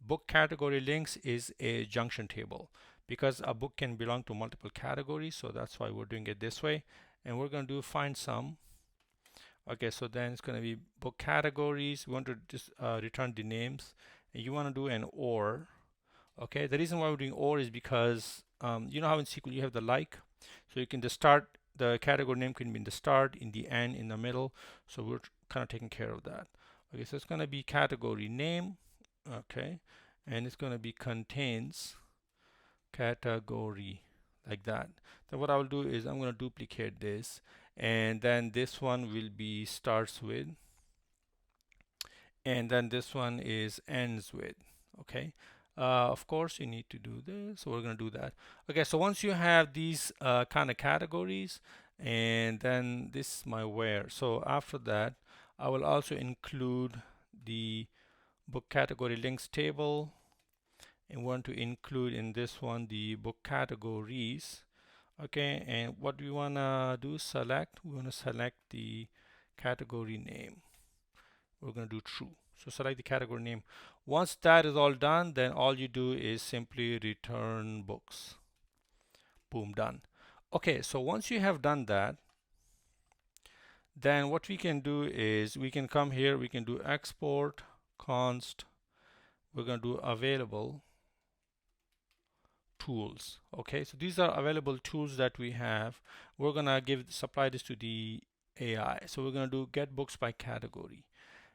book category links is a junction table because a book can belong to multiple categories, so that's why we're doing it this way. And we're going to do find some. Okay, so then it's going to be book categories. We want to just return the names, and you want to do an or. Okay, the reason why we're doing or is because you know how in SQL you have the like, so you can just start the category name can be in the start, in the end, in the middle. So we're kind of taking care of that. Okay, so it's going to be category name. Okay, and it's going to be contains category like that. Then what I will do is I'm going to duplicate this, and then this one will be starts with, and then this one is ends with. Okay, of course you need to do this, so we're going to do that. Okay, so once you have these kind of categories, and then this is my where. So after that, I will also include the book category links table, and want to include in this one the book categories. Okay, and what we want to do, we want to select the category name. We're going to do true. So select the category name. Once that is all done, then all you do is simply return books. Boom, done. Okay, so once you have done that, then what we can do is we can come here, we can do export const, we're going to do available tools. Okay, so these are available tools that we have. We're going to supply this to the AI. So we're going to do get books by category.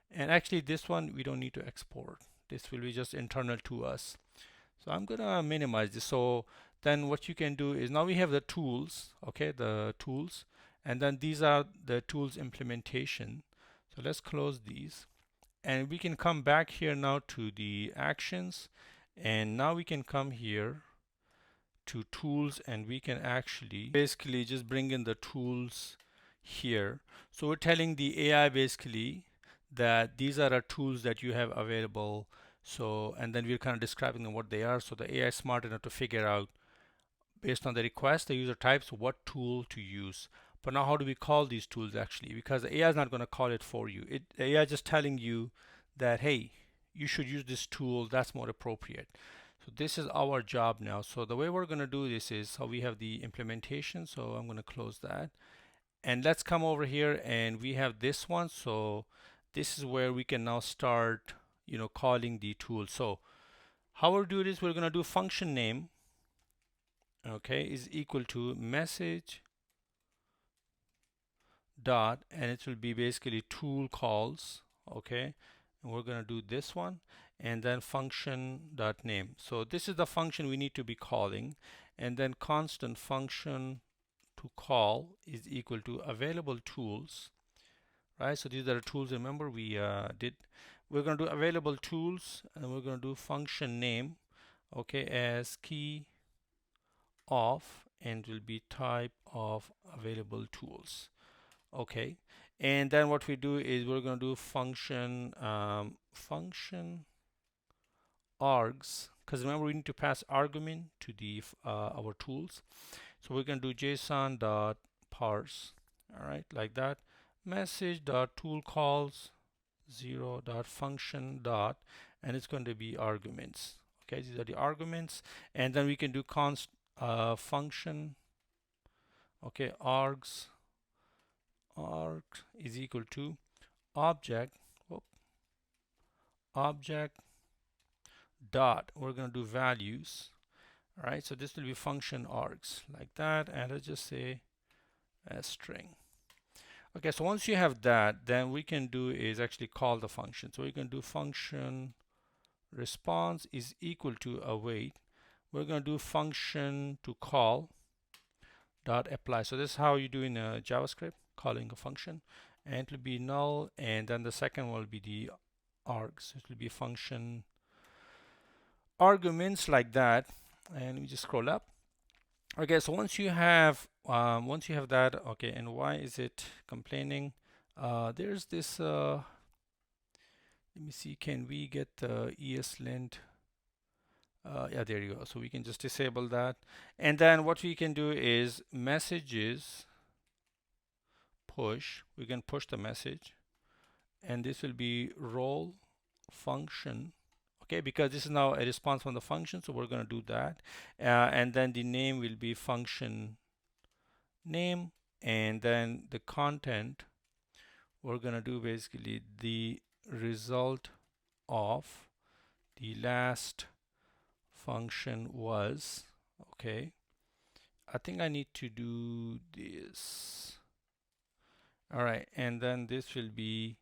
And actually this one we don't need to export. This will be just internal to us. So I'm going to minimize this. So then what you can do is now we have the tools, okay, the tools, and then these are the tools implementation. So let's close these, and we can come back here now to the actions, and now we can come here to tools, and we can actually basically just bring in the tools here. So we're telling the AI basically that these are our tools that you have available. So, and then we're kind of describing them what they are. So the AI is smart enough to figure out based on the request, the user types, what tool to use. But now how do we call these tools actually? Because the AI is not going to call it for you. The AI is just telling you that, hey, you should use this tool, that's more appropriate. So this is our job now. So the way we're going to do this is, so we have the implementation. So I'm going to close that. And let's come over here, and we have this one. So this is where we can now start, calling the tool. So how we'll do this, we're going to do function name, okay, is equal to message dot, and it will be basically tool calls, okay, and we're going to do this one, and then function dot name. So this is the function we need to be calling, and then constant function to call is equal to available tools, right? So these are the tools. Remember we did. We're going to do available tools, and we're going to do function name, okay, as key of, and will be type of available tools, okay. And then what we do is we're going to do function function args, because remember we need to pass argument to the our tools. So we're going to do JSON dot parse, all right, like that. Message dot tool calls 0 dot function dot, and it's going to be arguments. Okay, these are the arguments, and then we can do const function. Okay, args is equal to object. Object dot. We're going to do values. All right, so this will be function args like that, and let's just say a string. Okay, so once you have that, then we can do is actually call the function. So we can do function response is equal to await. We're going to do function to call dot apply. So this is how you do in JavaScript, calling a function, and it will be null, and then the second one will be the args. It will be function arguments like that, and we just scroll up. Okay, so once you have that, okay, and why is it complaining? There's this let me see, can we get the ESLint? Yeah, there you go. So we can just disable that, and then what we can do is messages push. We can push the message, and this will be role function. Okay, because this is now a response from the function, so we're going to do that, and then the name will be function name, and then the content we're going to do basically the result of the last function was. Okay, I think I need to do this. All right, and then this will be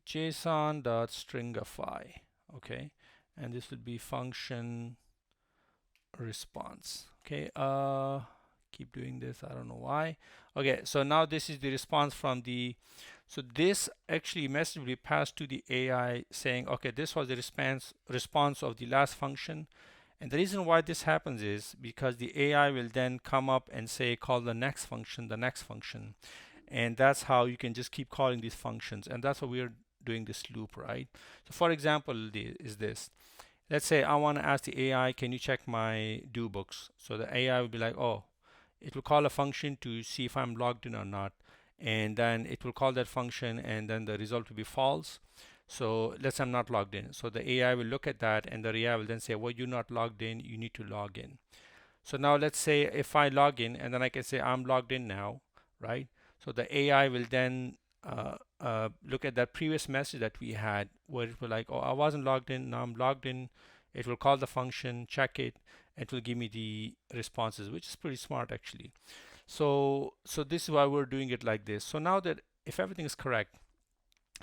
JSON.stringify. Okay, and this will be function response. Okay, keep doing this, I don't know why. Okay, so now this is the response from the, so this actually message will be passed to the AI saying, okay, this was the response of the last function. And the reason why this happens is because the AI will then come up and say, call the next function, and that's how you can just keep calling these functions, and that's what we are doing this loop, right? So for example, is this, let's say I want to ask the AI, can you check my do books? So the AI will be like, oh, it will call a function to see if I'm logged in or not, and then it will call that function, and then the result will be false. So let's say I'm not logged in. So the AI will look at that, and the AI will then say, well, you're not logged in, you need to log in. So now let's say if I log in, and then I can say I'm logged in now, right? So the AI will then look at that previous message that we had where it was like, oh, I wasn't logged in, now I'm logged in. It will call the function, check it, and it will give me the responses, which is pretty smart actually. So this is why we're doing it like this. So now that if everything is correct,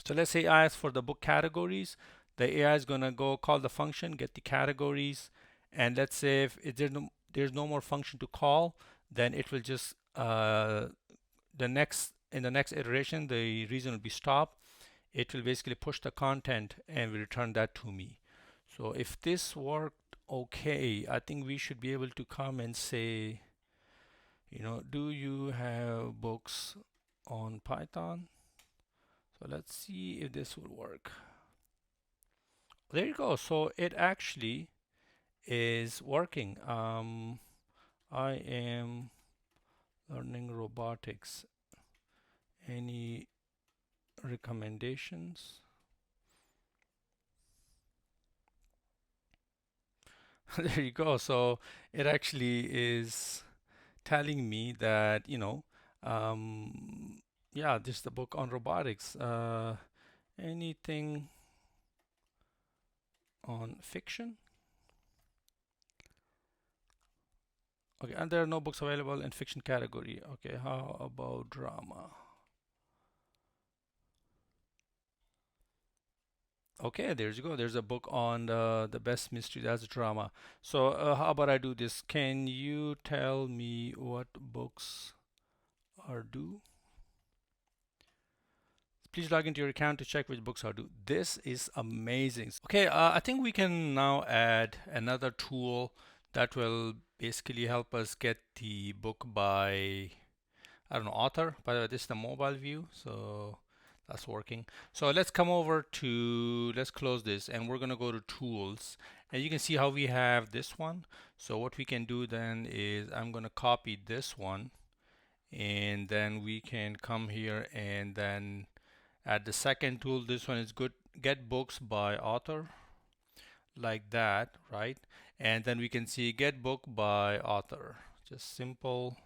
so let's say I ask for the book categories, the AI is gonna go call the function, get the categories, and let's say if there's no more function to call, then it will just in the next iteration, the reason will be stop. It will basically push the content and will return that to me. So if this worked okay, I think we should be able to come and say, you know, do you have books on Python? So let's see if this will work. There you go. So it actually is working. I am learning robotics. Any recommendations? There you go. So it actually is telling me that, you know, yeah, this is the book on robotics. Anything on fiction? Okay, and there are no books available in fiction category. Okay, how about drama? Okay, there you go. There's a book on the best mystery. That's drama. So how about I do this? Can you tell me what books are due? Please log into your account to check which books are due. This is amazing. Okay, I think we can now add another tool that will basically help us get the book by, I don't know, author. By the way, this is the mobile view, so that's working. So let's come over to, let's close this, and we're gonna go to tools, and you can see how we have this one. So what we can do then is I'm gonna copy this one, and then we can come here and then add the second tool. This one is good, get books by author, like that, right? And then we can see get book by author, just simple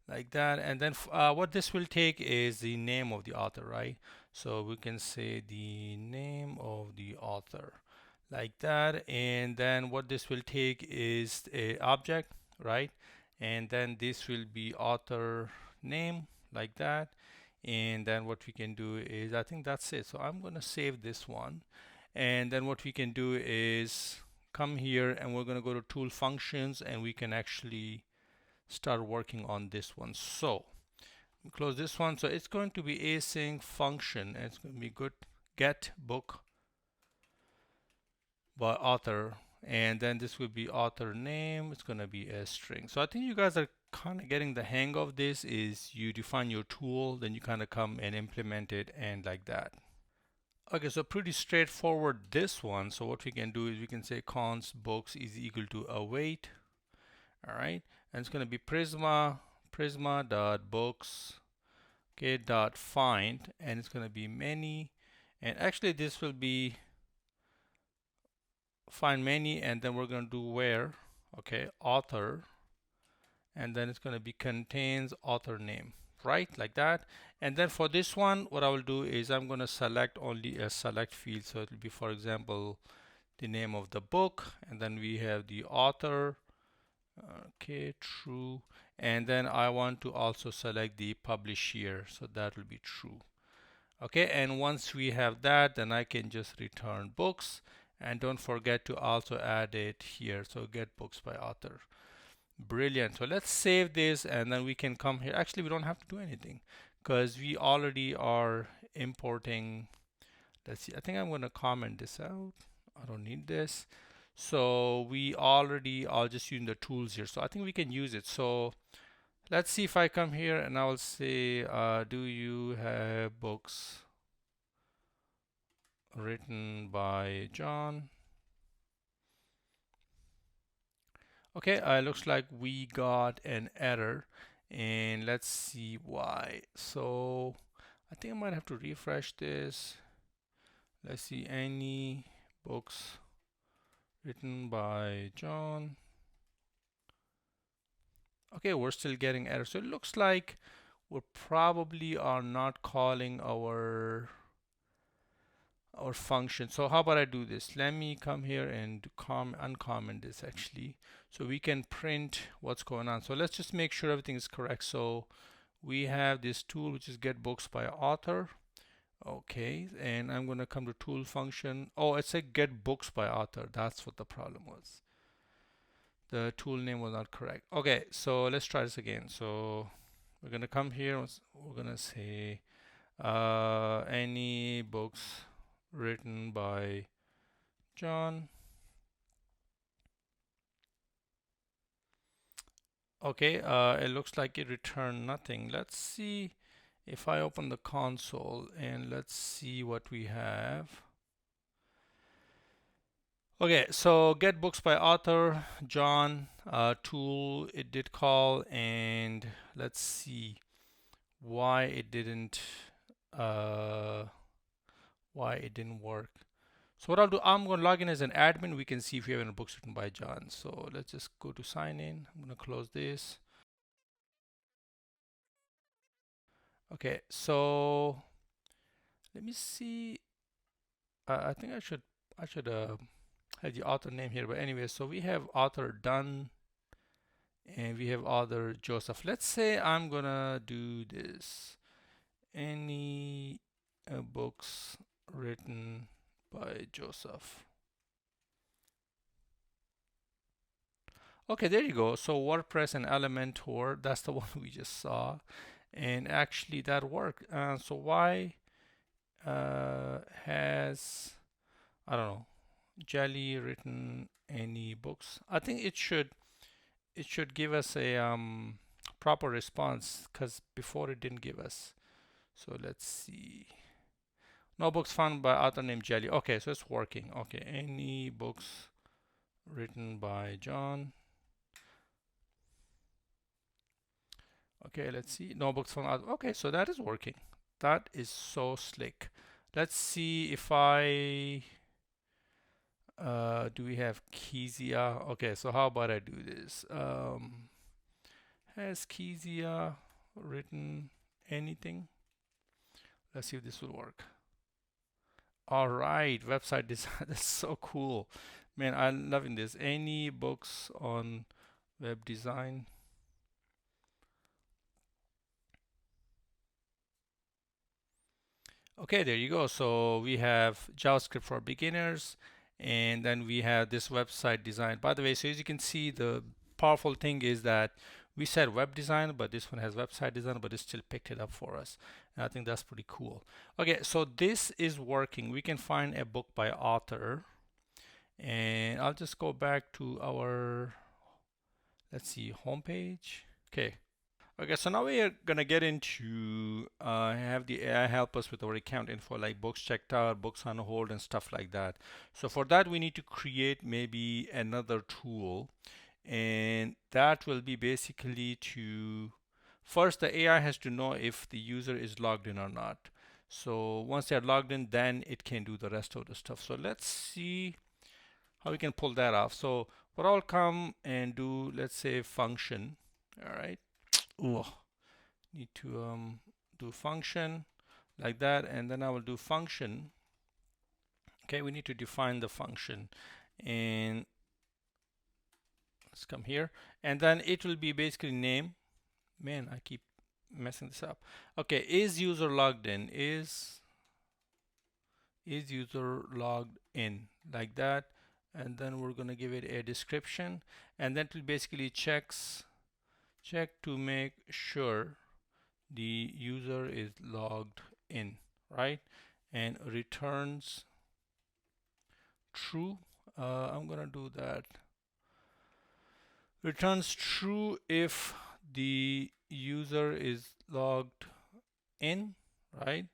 like that. And then what this will take is the name of the author, right? So we can say the name of the author, like that. And then what this will take is a object, right? And then this will be author name, like that. And then what we can do is, I think that's it. So I'm going to save this one. And then what we can do is come here and we're going to go to tool functions, and we can actually start working on this one. So close this one. So it's going to be async function, and it's going to be good get book by author, and then this will be author name. It's going to be a string. So I think you guys are kind of getting the hang of this. Is you define your tool, then you kind of come and implement it, and like that. Okay, so pretty straightforward this one. So what we can do is we can say const books is equal to await. All right, and it's going to be prisma dot books, okay, dot find, and it's going to be many, and actually this will be find many, and then we're going to do where, okay, author, and then it's going to be contains author name, right, like that. And then for this one, what I will do is I'm going to select only a select field. So it will be, for example, the name of the book, and then we have the author, okay, true, and then I want to also select the publish year, so that will be true. Okay, and once we have that, then I can just return books, and don't forget to also add it here. So get books by author. Brilliant. So let's save this, and then we can come here. Actually, we don't have to do anything because we already are importing. Let's see, I think I'm going to comment this out. I don't need this. So we already are just using the tools here. So I think we can use it. So let's see if I come here and I will say, do you have books written by John? Okay, looks like we got an error, and let's see why. So I think I might have to refresh this. Let's see, any books written by John. Okay, we're still getting errors. So it looks like we probably are not calling our function. So how about I do this? Let me come here and uncomment this actually, so we can print what's going on. So let's just make sure everything is correct. So we have this tool which is get books by author. Okay, and I'm going to come to tool function. Oh, it said get books by author. That's what the problem was. The tool name was not correct. Okay, so let's try this again. So we're going to come here. We're going to say any books written by John. Okay, it looks like it returned nothing. Let's see if I open the console and let's see what we have. Okay, so get books by author John tool it did call, and let's see why it didn't work. So what I'll do, I'm going to log in as an admin. We can see if we have any books written by John. So let's just go to sign in. I'm going to close this. Okay, so let me see. I think I should have the author name here. But anyway, so we have author done, and we have author Joseph. Let's say I'm gonna do this. Any books written by Joseph. Okay, there you go. So WordPress and Elementor, that's the one we just saw, and actually that worked. So why has, I don't know, Jelly written any books? I think it should give us a proper response, because before it didn't give us. So let's see. No books found by author named Jelly. Okay, so it's working. Okay, any books written by John. Okay, let's see. No books found out. Okay, so that is working. That is so slick. Let's see if I do we have Kezia? Okay, so how about I do this? Has Kezia written anything? Let's see if this will work. All right, website design. That's so cool. Man, I'm loving this. Any books on web design? Okay, there you go. So we have JavaScript for beginners, and then we have this website design. By the way, so as you can see, the powerful thing is that we said web design, but this one has website design, but it still picked it up for us. And I think that's pretty cool. Okay, so this is working. We can find a book by author, and I'll just go back to our, let's see, homepage. Okay. Okay, so now we are gonna get into have the AI help us with our account info, like books checked out, books on hold, and stuff like that. So for that, we need to create maybe another tool, and that will be basically to first the AI has to know if the user is logged in or not. So once they're logged in, then it can do the rest of the stuff. So let's see how we can pull that off. So what I'll come and do, let's say function. All right. Ooh, need to do function like that, and then I will do function. Okay, we need to define the function, and let's come here, and then it will be basically name. Man, I keep messing this up. Okay, is user logged in? Is user logged in, like that, and then we're gonna give it a description, and then it will basically check to make sure the user is logged in, right? And returns true. I'm gonna do that. Returns true if the user is logged in, right?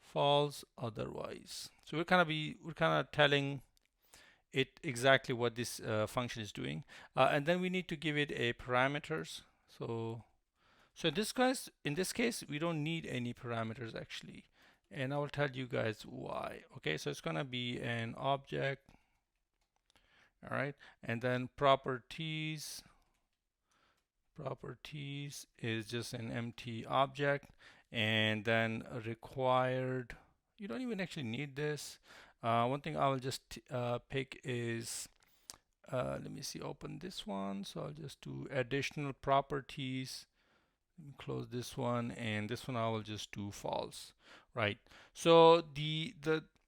False otherwise. So we're kind of telling it exactly what this function is doing, and then we need to give it a parameters. So in this case, we don't need any parameters actually, and I will tell you guys why. Okay, so it's gonna be an object, all right, and then properties is just an empty object, and then required. You don't even actually need this. One thing I will just pick is let me see, open this one. So I'll just do additional properties. Close this one, and this one I will just do false, right? So the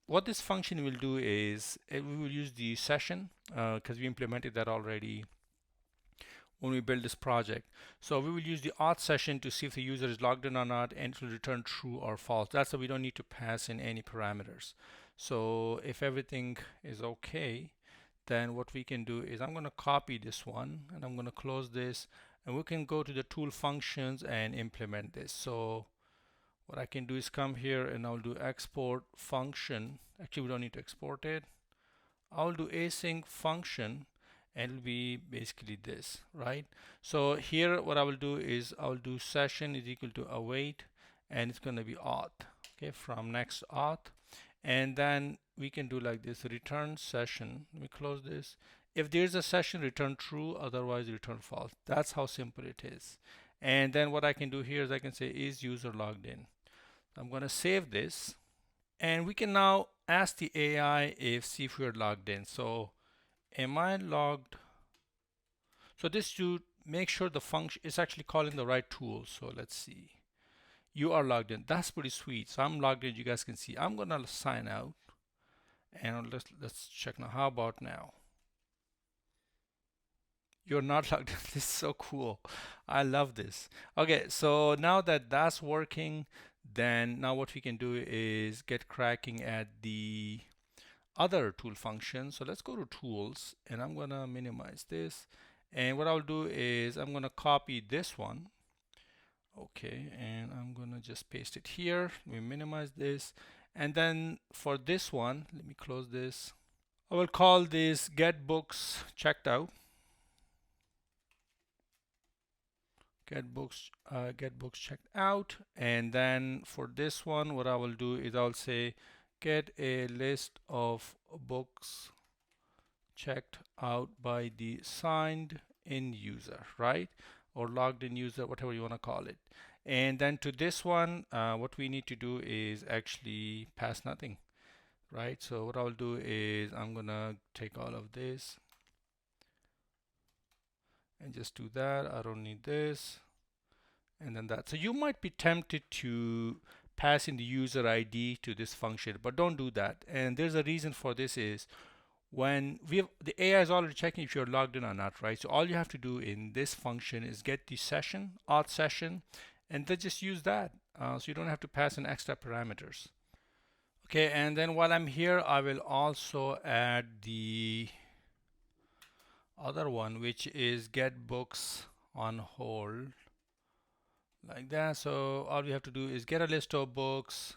what this function will do is we will use the session because we implemented that already when we build this project. So we will use the auth session to see if the user is logged in or not, and it will return true or false. That's why we don't need to pass in any parameters. So if everything is okay, then what we can do is I'm going to copy this one, and I'm going to close this, and we can go to the tool functions and implement this. So what I can do is come here and I'll do export function. Actually, we don't need to export it. I'll do async function, and it'll be basically this, right? So here what I will do is I'll do session is equal to await, and it's going to be auth, okay, from next auth. And then we can do like this, return session. Let me close this. If there's a session, return true, otherwise return false. That's how simple it is. And then what I can do here is I can say is user logged in. I'm going to save this, and we can now ask the AI if see if we're logged in. So am I logged? So this to make sure the function is actually calling the right tool. So let's see. You are logged in. That's pretty sweet. So I'm logged in. You guys can see. I'm gonna sign out, and let's check now. How about now? You're not logged in. This is so cool. I love this. Okay, so now that that's working, then now what we can do is get cracking at the other tool function. So let's go to tools, and I'm gonna minimize this, and what I'll do is I'm gonna copy this one. Okay, and I'm gonna just paste it here. We minimize this, and then for this one, let me close this. I will call this get books checked out. Get books checked out. And then for this one, what I will do is I'll say get a list of books checked out by the signed in user, right? Or logged in user, whatever you want to call it. And then to this one, what we need to do is actually pass nothing, right? So what I'll do is I'm gonna take all of this and just do that. I don't need this, and then that. So you might be tempted to pass in the user ID to this function, but don't do that. And there's a reason for this is when the AI is already checking if you're logged in or not, right? So all you have to do in this function is get the session, auth session, and then just use that. So you don't have to pass in extra parameters. Okay, and then while I'm here, I will also add the other one, which is get books on hold, like that. So all we have to do is get a list of books.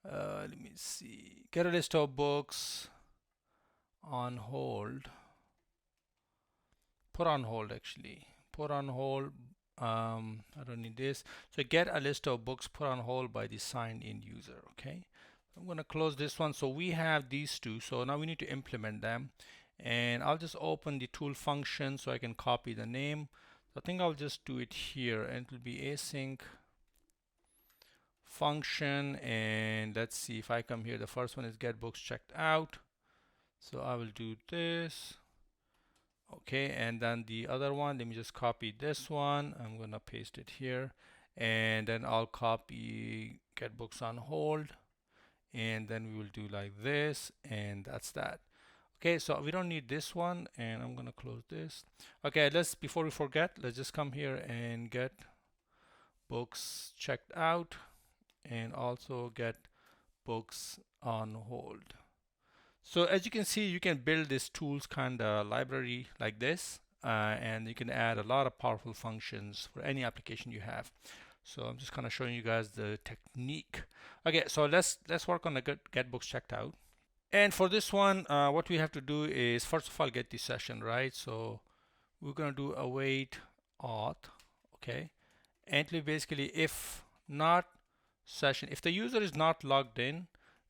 Let me see. Get a list of books on hold. Put on hold, actually. Put on hold. I don't need this. So get a list of books put on hold by the signed in user. Okay. I'm going to close this one. So we have these two. So now we need to implement them. And I'll just open the tool function so I can copy the name. So I think I'll just do it here, and it will be async function. And let's see if I come here. The first one is get books checked out. So I will do this. Okay, and then the other one, let me just copy this one. I'm gonna paste it here, and then I'll copy get books on hold, and then we will do like this, and that's that. Okay, so we don't need this one, and I'm gonna close this. Okay, before we forget, let's just come here and get books checked out, and also get books on hold. So as you can see, you can build this tools kind of library like this, and you can add a lot of powerful functions for any application you have. So I'm just kind of showing you guys the technique. Okay, so let's work on the get books checked out. And for this one, what we have to do is first of all get the session, right? So we're gonna do await auth, okay? And basically, if not session, if the user is not logged in,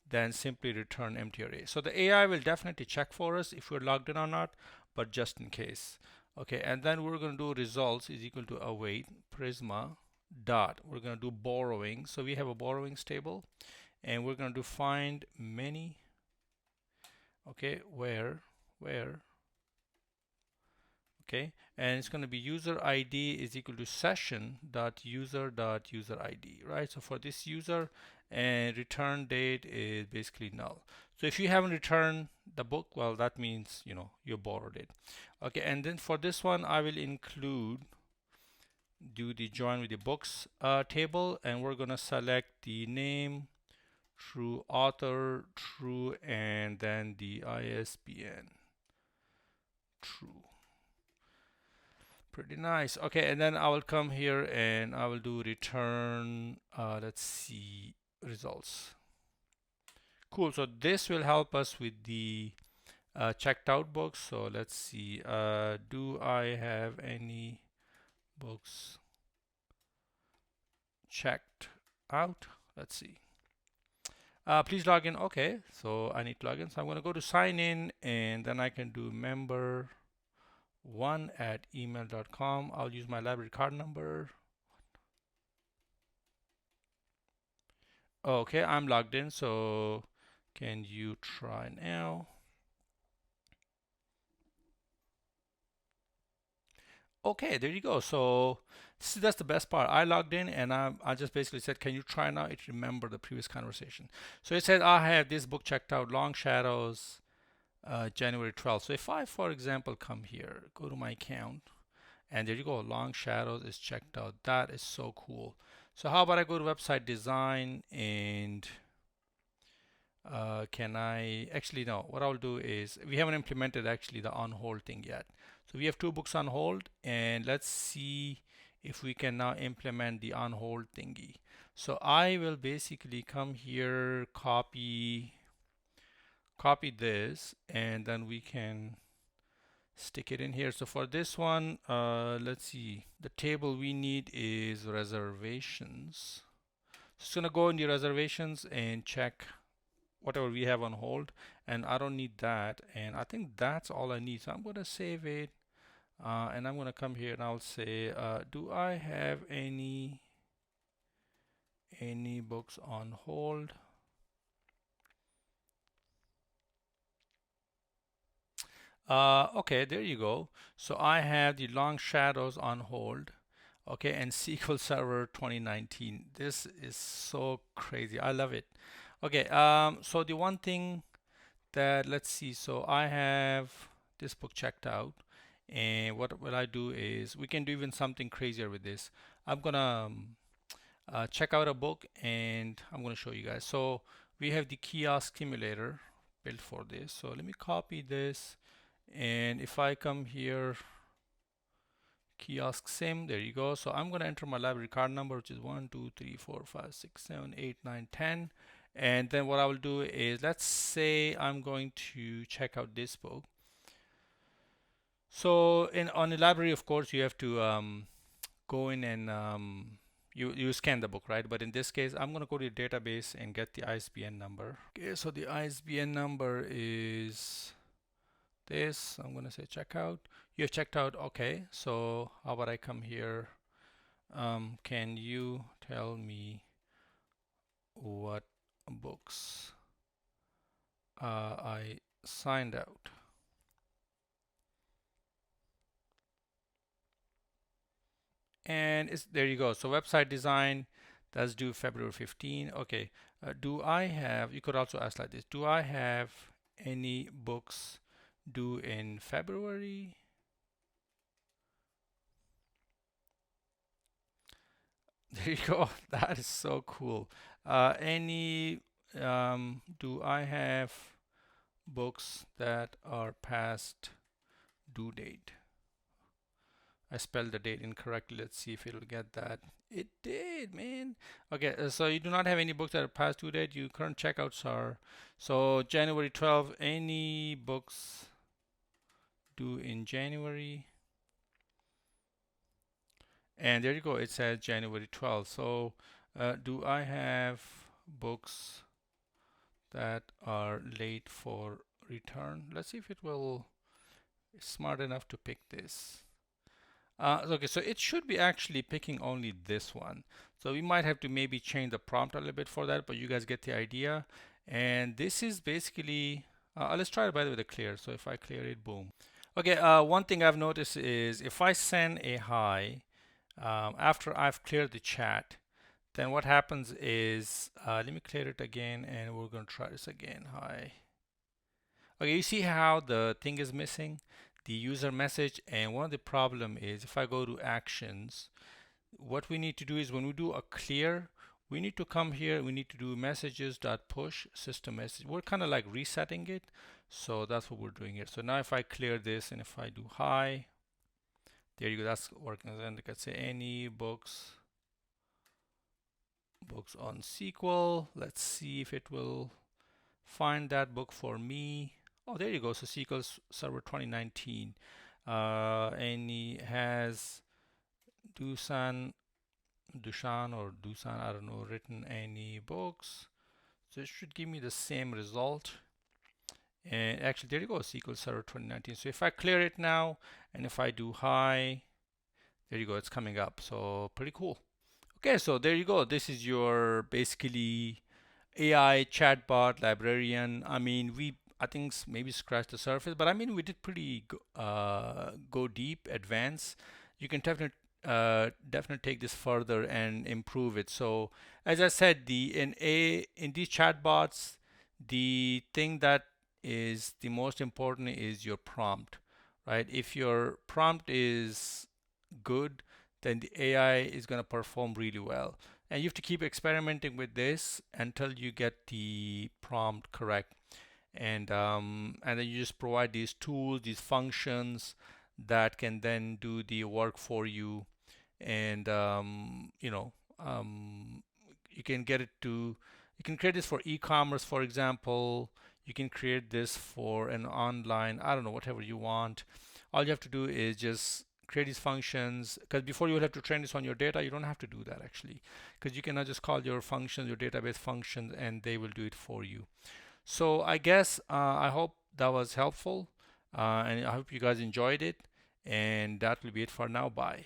then simply return empty array. So the AI will definitely check for us if we're logged in or not, but just in case. Okay, and then we're going to do results is equal to await prisma dot. We're going to do borrowing. So we have a borrowings table, and we're going to do find many. Okay, where, okay, and it's going to be user ID is equal to session dot user ID, right? So for this user, and return date is basically null. So if you haven't returned the book, well, that means you borrowed it. Okay, and then for this one, I will do the join with the books table, and we're gonna select the name, true, author, true, and then the ISBN, true. Pretty nice. Okay, and then I will come here and I will do return, let's see, results. Cool. So this will help us with the checked out books. So let's see, do I have any books checked out? Let's see. Please log in. Okay, so I need to log in. So I'm going to go to sign in, and then I can do member1@email.com. I'll use my library card number. Okay, I'm logged in. So can you try now? Okay, there you go. So that's the best part. I logged in and I just basically said, can you try now? It remembered the previous conversation. So it said, I have this book checked out, Long Shadows, January 12th. So if I, for example, come here, go to my account, and there you go, Long Shadows is checked out. That is so cool. So how about I go to website design and can I actually no, what I'll do is we haven't implemented actually the on hold thing yet. So we have two books on hold, and let's see if we can now implement the on hold thingy. So I will basically come here, copy this, and then we can stick it in here. So for this one, let's see, the table we need is reservations. So it's gonna go in the reservations and check whatever we have on hold, and I don't need that, and I think that's all I need. So I'm going to save it, and I'm going to come here and I'll say, do I have any books on hold? Okay, there you go. So I have the long shadows on hold. Okay, and SQL Server 2019. This is so crazy. I love it. Okay, so the one thing that, let's see, so I have this book checked out, and what will I do is we can do even something crazier with this. I'm gonna check out a book, and I'm gonna show you guys. So we have the kiosk simulator built for this. So let me copy this, and if I come here, kiosk sim, there you go. So I'm going to enter my library card number, which is 1 2 3 4 5 6 7 8 9 10, and then what I will do is, let's say I'm going to check out this book. So on the library, of course, you have to go in and you scan the book, right? But in this case, I'm going to go to the database and get the ISBN number. Okay, so the ISBN number is this. I'm going to say checkout. You have checked out. Okay, so how about I come here? Can you tell me what books I signed out? And there you go. So website design, that's due February 15. Okay, do I have, you could also ask like this, do I have any books due in February? There you go. That is so cool. Do I have books that are past due date? I spelled the date incorrectly. Let's see if it'll get that. It did, man. Okay, so you do not have any books that are past due date. Your current checkouts are, so January 12, any books due in January. And there you go. It says January 12th. So do I have books that are late for return? Let's see if it will smart enough to pick this. Okay, so it should be actually picking only this one. So we might have to maybe change the prompt a little bit for that, but you guys get the idea. And this is basically, let's try it by the way, the clear. So if I clear it, boom. Okay, one thing I've noticed is if I send a hi after I've cleared the chat, then what happens is, let me clear it again and we're going to try this again. Hi. Okay, you see how the thing is missing? The user message, and one of the problem is if I go to actions, what we need to do is when we do a clear, we need to come here, we need to do messages.push system message. We're kind of like resetting it. So that's what we're doing here. So now if I clear this and if I do hi, there you go, that's working. And I can say any books on SQL. Let's see if it will find that book for me. Oh, there you go. So SQL Server 2019. And he has Dushan or Dusan, I don't know, written any books. So it should give me the same result. And actually, there you go, SQL Server 2019. So if I clear it now, and if I do hi, there you go, it's coming up. So pretty cool. Okay, so there you go. This is your basically AI chatbot librarian. I mean, I think maybe scratched the surface, but I mean, we did pretty go deep, advance. You can definitely take this further and improve it. So as I said, in these chatbots, the thing that is the most important is your prompt, right? If your prompt is good, then the AI is going to perform really well. and you have to keep experimenting with this until you get the prompt correct. And then you just provide these tools, these functions that can then do the work for you. And you can get it to, you can create this for e-commerce, for example. You can create this for an online, I don't know, whatever you want. All you have to do is just create these functions, because before you will have to train this on your data. You don't have to do that actually, because you can now just call your functions, your database functions, and they will do it for you. So I guess I hope that was helpful, and I hope you guys enjoyed it. And that will be it for now. Bye.